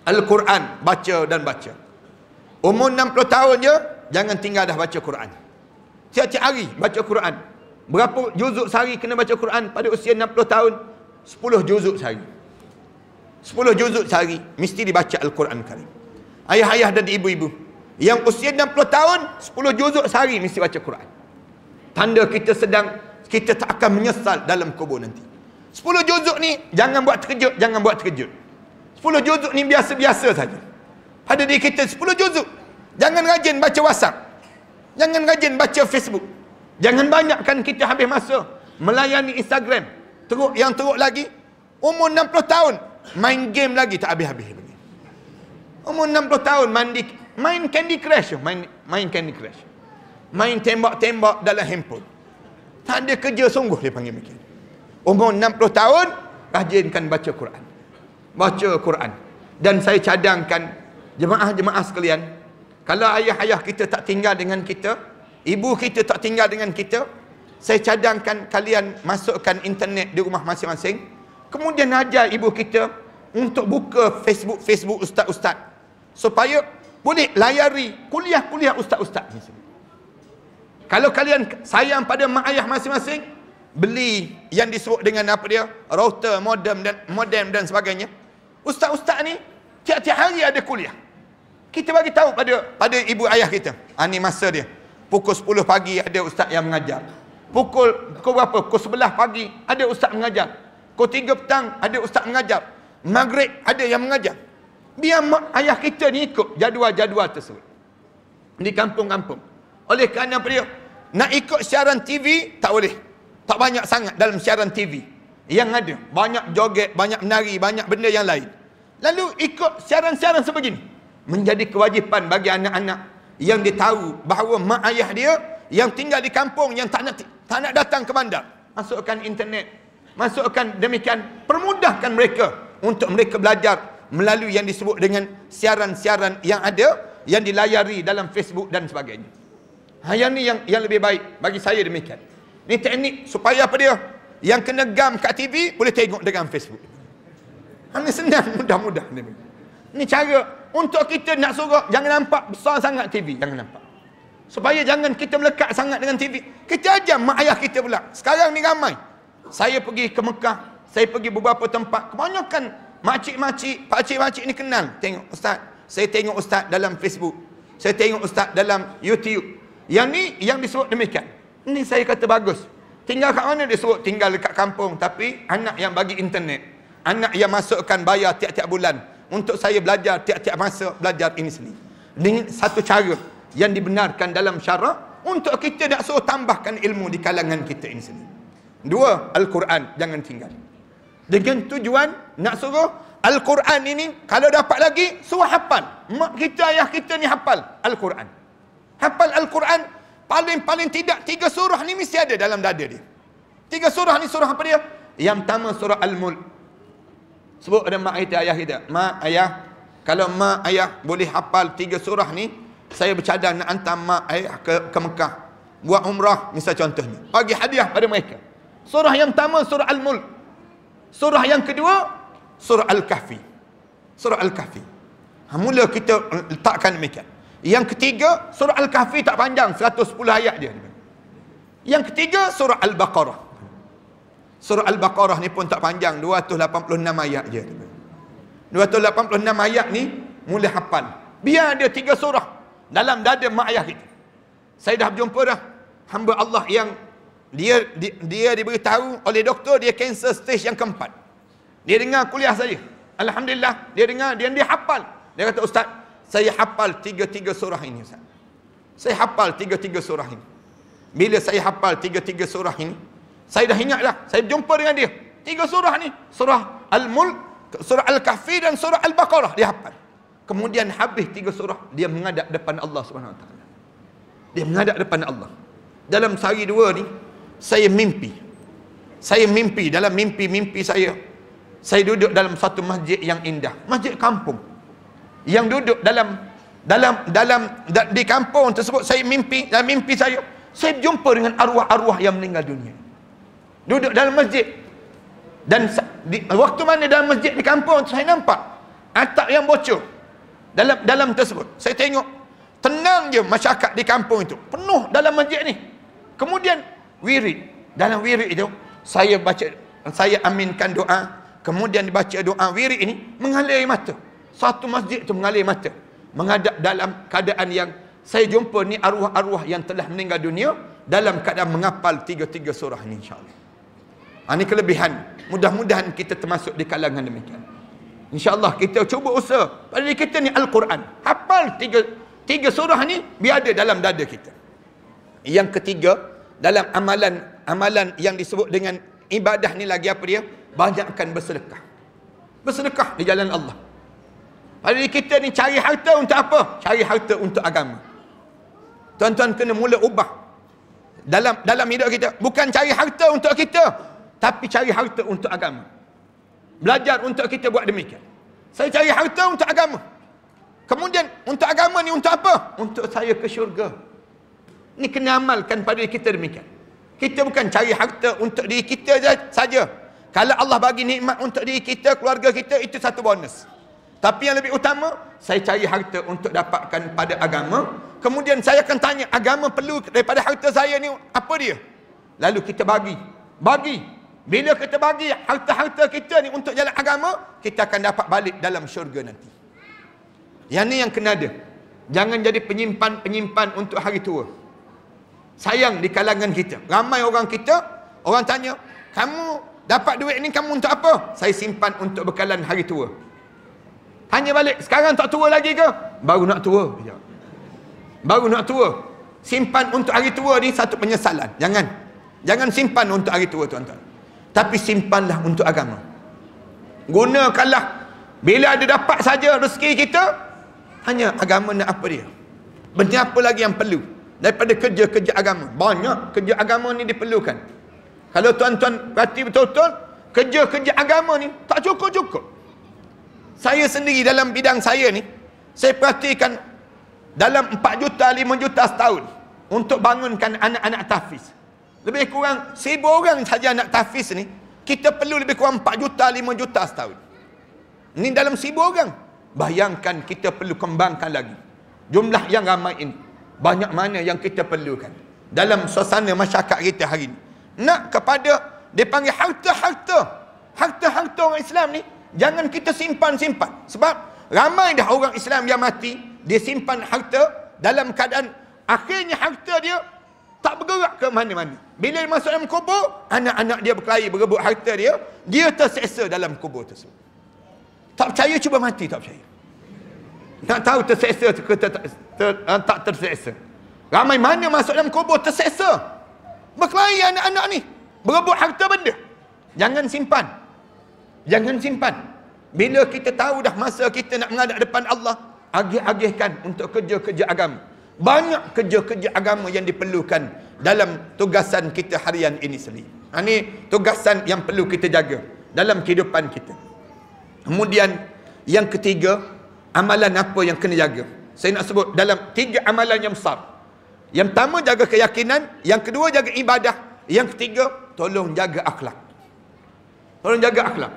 Al-Quran, baca dan baca. Umur 60 tahun je, jangan tinggal dah baca Quran. Tiap-tiap hari baca Quran. Berapa juzuk sehari kena baca Quran? Pada usia 60 tahun, 10 juzuk sehari. 10 juzuk sehari mesti dibaca Al-Quran Karim. Ayah-ayah dan ibu-ibu yang usia 60 tahun, 10 juzuk sehari mesti baca Quran. Tanda kita tak akan menyesal dalam kubur nanti. 10 juzuk ni jangan buat terkejut, jangan buat terkejut. 10 juzuk ni biasa-biasa saja. Pada diri kita 10 juzuk. Jangan rajin baca WhatsApp. Jangan rajin baca Facebook. Jangan banyakkan kita habis masa melayani Instagram. Teruk lagi, umur 60 tahun main game lagi tak habis-habis. Umur 60 tahun main Candy Crush, main Candy Crush. Main tembak-tembak dalam handphone. Tak ada kerja sungguh dia panggil macam. Umur 60 tahun rajinkan baca Quran. Baca Quran. Dan saya cadangkan jemaah-jemaah sekalian, kalau ayah-ayah kita tak tinggal dengan kita, ibu kita tak tinggal dengan kita, saya cadangkan kalian masukkan internet di rumah masing-masing, kemudian ajar ibu kita untuk buka Facebook ustaz-ustaz, supaya boleh layari kuliah-kuliah ustaz-ustaz. Kalau kalian sayang pada mak ayah masing-masing, beli yang disebut dengan apa dia, router, modem dan sebagainya. Ustaz-ustaz ni tiap-tiap hari ada kuliah. Kita bagi tahu pada ibu ayah kita, ni masa dia. Pukul 10 pagi ada ustaz yang mengajar. Pukul berapa? Pukul 11 pagi ada ustaz mengajar. Pukul 3 petang ada ustaz mengajar. Maghrib ada yang mengajar. Biar mak ayah kita ni ikut jadual-jadual tersebut. Di kampung-kampung. Oleh kerana apa dia? Nak ikut siaran TV, tak boleh. Tak banyak sangat dalam siaran TV. Yang ada, banyak joget, banyak menari, banyak benda yang lain. Lalu ikut siaran-siaran sebegini. Menjadi kewajipan bagi anak-anak yang dia tahu bahawa mak ayah dia yang tinggal di kampung, yang tak nak datang ke bandar, masukkan internet, masukkan demikian, permudahkan mereka untuk mereka belajar melalui yang disebut dengan siaran-siaran yang ada, yang dilayari dalam Facebook dan sebagainya. Yang ni yang lebih baik bagi saya demikian. Ni teknik supaya apa dia? Yang kena gam kat TV boleh tengok dengan Facebook. Ini senang, mudah-mudah. Ini cara untuk kita nak suruh jangan nampak besar sangat TV, jangan nampak. Supaya jangan kita melekat sangat dengan TV. Kita ajar mak ayah kita pula. Sekarang ni ramai. Saya pergi ke Mekah, saya pergi beberapa tempat, kebanyakan makcik-makcik, pakcik-makcik ni kenal. Tengok ustaz, saya tengok ustaz dalam Facebook, saya tengok ustaz dalam YouTube. Yang ni yang disebut demikian. Ini saya kata bagus. Tinggal kat mana dia sebut? Tinggal dekat kampung, tapi anak yang bagi internet, anak yang masukkan bayar tiap-tiap bulan untuk saya belajar tiap-tiap masa, belajar ini sendiri. Dengan satu cara yang dibenarkan dalam syarak untuk kita nak suruh tambahkan ilmu di kalangan kita ini sendiri. Dua, Al-Quran jangan tinggal. Dengan tujuan nak suruh Al-Quran ini, kalau dapat lagi, suruh hafal. Mak kita, ayah kita ni hafal Al-Quran. Hafal Al-Quran, paling tidak 3 surah ni mesti ada dalam dada dia. 3 surah ni surah apa dia? Yang pertama surah Al-Mulk. Sebut ada mak kita, ayah kita. Mak, ayah, kalau mak, ayah boleh hafal 3 surah ni, saya bercadang nak hantar mak, ayah ke Mekah. Buat umrah, misal contohnya. Bagi hadiah pada mereka. Surah yang pertama surah Al-Mulk. Surah yang kedua surah Al-Kahfi. Surah Al-Kahfi. Mula kita letakkan demikian. Yang ketiga surah Al-Kahfi tak panjang, 110 ayat dia. Yang ketiga surah Al-Baqarah. Surah Al-Baqarah ni pun tak panjang, 286 ayat je. 286 ayat ni mula hafal. Biar ada 3 surah dalam dada mak ayah kita. Saya dah berjumpa dah hamba Allah yang dia diberitahu oleh doktor dia kanser stage yang keempat. Dia dengar kuliah saya. Alhamdulillah, dia dengar, dia hafal. Dia kata, Ustaz, saya hafal 3 surah ini, Ustaz. Saya hafal 3 surah ini. Bila saya hafal 3 surah ini, saya dah ingat dah. Saya berjumpa dengan dia. 3 surah ni. Surah Al-Mulk, surah Al-Kahfi dan surah Al-Baqarah dia hafal. Kemudian habis 3 surah, dia menghadap depan Allah SWT. Dia menghadap depan Allah. Dalam sehari 2 ni, saya mimpi. Saya mimpi, dalam mimpi saya duduk dalam satu masjid yang indah, masjid kampung. Yang duduk di kampung tersebut, saya mimpi, dalam mimpi saya berjumpa dengan arwah-arwah yang meninggal dunia. Duduk dalam masjid. Dan waktu mana dalam masjid di kampung, saya nampak atap yang bocor. Dalam tersebut, saya tengok tenang je masyarakat di kampung itu, penuh dalam masjid ni. Kemudian wirid, dalam wirid itu saya aminkan doa. Kemudian dibaca doa wirid ini, mengalir mata. Satu masjid itu mengalir mata. Menghadap dalam keadaan yang saya jumpa ni arwah-arwah yang telah meninggal dunia dalam keadaan menghafal 3 surah ni, insya-Allah. Ini kelebihan. Mudah-mudahan kita termasuk di kalangan demikian. InsyaAllah kita cuba usaha. Pada kita ni Al-Quran. Hafal 3 surah ni biar ada dalam dada kita. Yang ketiga, dalam amalan yang disebut dengan ibadah ni lagi apa dia? Banyakkan bersedekah. Bersedekah di jalan Allah. Pada kita ni cari harta untuk apa? Cari harta untuk agama. Tuan-tuan kena mula ubah dalam hidup kita. Bukan cari harta untuk kita, tapi cari harta untuk agama. Belajar untuk kita buat demikian. Saya cari harta untuk agama. Kemudian untuk agama ni untuk apa? Untuk saya ke syurga. Ni kena amalkan pada kita demikian. Kita bukan cari harta untuk diri kita saja. Kalau Allah bagi nikmat untuk diri kita, keluarga kita, itu satu bonus. Tapi yang lebih utama, saya cari harta untuk dapatkan pada agama. Kemudian saya akan tanya, agama perlu daripada harta saya ni apa dia? Lalu kita bagi. Bila kita bagi harta-harta kita ni untuk jalan agama, kita akan dapat balik dalam syurga nanti. Yang ni yang kena ada. Jangan jadi penyimpan untuk hari tua. Sayang di kalangan kita. Ramai orang kita, orang tanya, kamu dapat duit ni kamu untuk apa? Saya simpan untuk bekalan hari tua. Tanya balik, sekarang tak tua lagi ke? Baru nak tua. Baru nak tua. Simpan untuk hari tua ni satu penyesalan. Jangan simpan untuk hari tua, tuan-tuan. Tapi simpanlah untuk agama. Gunakanlah. Bila ada dapat saja rezeki kita, hanya agama nak apa dia? Benda apa lagi yang perlu? Daripada kerja-kerja agama. Banyak kerja agama ni diperlukan. Kalau tuan-tuan perhati betul-betul, kerja-kerja agama ni tak cukup-cukup. Saya sendiri dalam bidang saya ni, saya perhatikan dalam 4 juta, 5 juta setahun untuk bangunkan anak-anak tahfiz. Lebih kurang 1,000 orang saja anak tahfiz ni, kita perlu lebih kurang 4 juta, 5 juta setahun. Ni dalam 1,000 orang. Bayangkan kita perlu kembangkan lagi. Jumlah yang ramai ini. Banyak mana yang kita perlukan dalam suasana masyarakat kita hari ini. Nak kepada dia panggil harta orang Islam ni, jangan kita simpan. Sebab ramai dah orang Islam yang mati, dia simpan harta dalam keadaan akhirnya harta dia tak bergerak ke mana-mana. Bila dia masuk dalam kubur, anak-anak dia berkelahi berebut harta dia terseksa dalam kubur tersebut. Tak percaya, cuba mati, tak percaya. Nak tahu terseksa ke tak terseksa. Ramai mana masuk dalam kubur terseksa, berkelahi anak-anak ni, berebut harta benda. Jangan simpan. Jangan simpan. Bila kita tahu dah masa kita nak menghadap depan Allah, agih-agihkan untuk kerja-kerja agama. Banyak kerja-kerja agama yang diperlukan dalam tugasan kita harian ini sendiri. Ini tugasan yang perlu kita jaga dalam kehidupan kita. Kemudian yang ketiga, amalan apa yang kena jaga? Saya nak sebut dalam 3 amalan yang besar. Yang pertama, jaga keyakinan. Yang kedua, jaga ibadah. Yang ketiga, tolong jaga akhlak. Tolong jaga akhlak.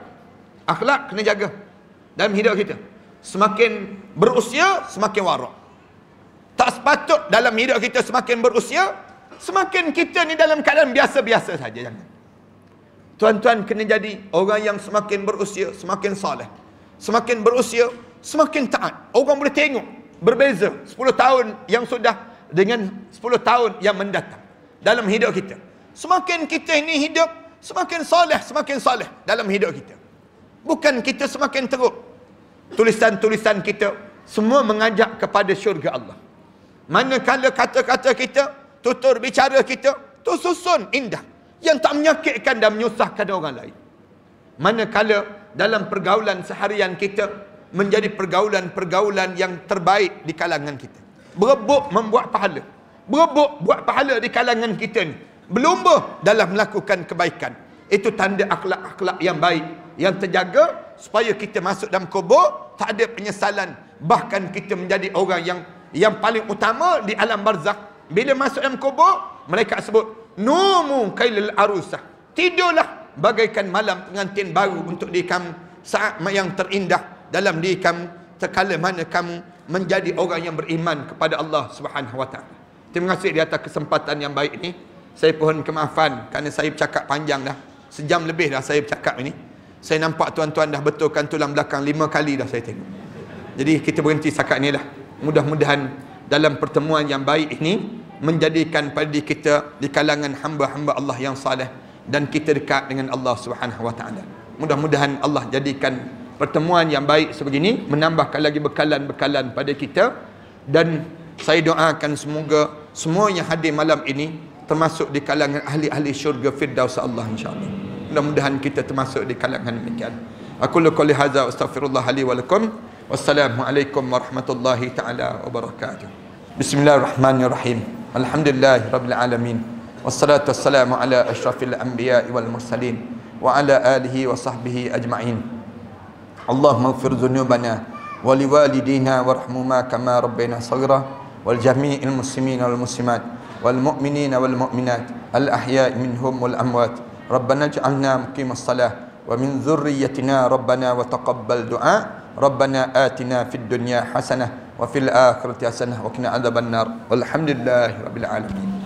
Akhlak kena jaga dalam hidup kita. Semakin berusia, semakin warak. Tak sepatut dalam hidup kita semakin berusia, semakin kita ni dalam keadaan biasa-biasa saja. Jangan. Tuan-tuan kena jadi orang yang semakin berusia, semakin soleh. Semakin berusia, semakin taat. Orang boleh tengok berbeza 10 tahun yang sudah dengan 10 tahun yang mendatang dalam hidup kita. Semakin kita ini hidup, semakin soleh dalam hidup kita. Bukan kita semakin teruk. Tulisan-tulisan kita semua mengajak kepada syurga Allah. Manakala kata-kata kita, tutur bicara kita, tu susun indah, yang tak menyakitkan dan menyusahkan orang lain. Manakala dalam pergaulan seharian kita menjadi pergaulan-pergaulan yang terbaik di kalangan kita. Berebut membuat pahala. Berebut buat pahala di kalangan kita ni. Berlumba dalam melakukan kebaikan. Itu tanda akhlak-akhlak yang baik, yang terjaga supaya kita masuk dalam kubur tak ada penyesalan. Bahkan kita menjadi orang yang paling utama di alam barzakh. Bila masuk dalam kubur, mereka sebut numu kailal arusah. Tidurlah bagaikan malam pengantin baru untuk diri kamu, saat yang terindah dalam diri kamu, sekala mana kamu menjadi orang yang beriman kepada Allah Subhanahu wa taala. Terima kasih di atas kesempatan yang baik ini. Saya pohon kemaafan kerana saya bercakap panjang dah. Sejam lebih dah saya bercakap ini. Saya nampak tuan-tuan dah betulkan tulang belakang 5 kali dah saya tengok. Jadi kita berhenti setakat ni lah. Mudah-mudahan dalam pertemuan yang baik ini menjadikan pada diri kita di kalangan hamba-hamba Allah yang saleh, dan kita dekat dengan Allah Subhanahu wa taala. Mudah-mudahan Allah jadikan pertemuan yang baik sebegini menambahkan lagi bekalan-bekalan pada kita, dan saya doakan semoga semua yang hadir malam ini termasuk di kalangan ahli-ahli syurga Firdaus Allah insya-Allah. Mudah-mudahan kita termasuk di kalangan demikian. Aku qouli hadza wa astaghfirullah li wa lakum. Wassalamualaikum warahmatullahi taala wabarakatuh. Bismillahirrahmanirrahim. Alhamdulillahirabbil alamin. Wassalatu wassalamu ala asyrafil anbiya'i wal mursalin wa ala alihi wa sahbihi ajma'in. Allahumma ighfir dhunubana wa liwalidina warhamhuma kama rabbayana shaghira wal jami'il muslimin wal muslimat wal mu'minina wal mu'minat al ahya'i minhum wal amwat. Rabbana ij'alna muqimas salah wa min dhurriyyatina rabbana wa taqabbal du'a. Rabbana atina fid dunya hasanah wa fil akhirati hasanah wa qina adzabannar. Walhamdulillahirabbil alamin.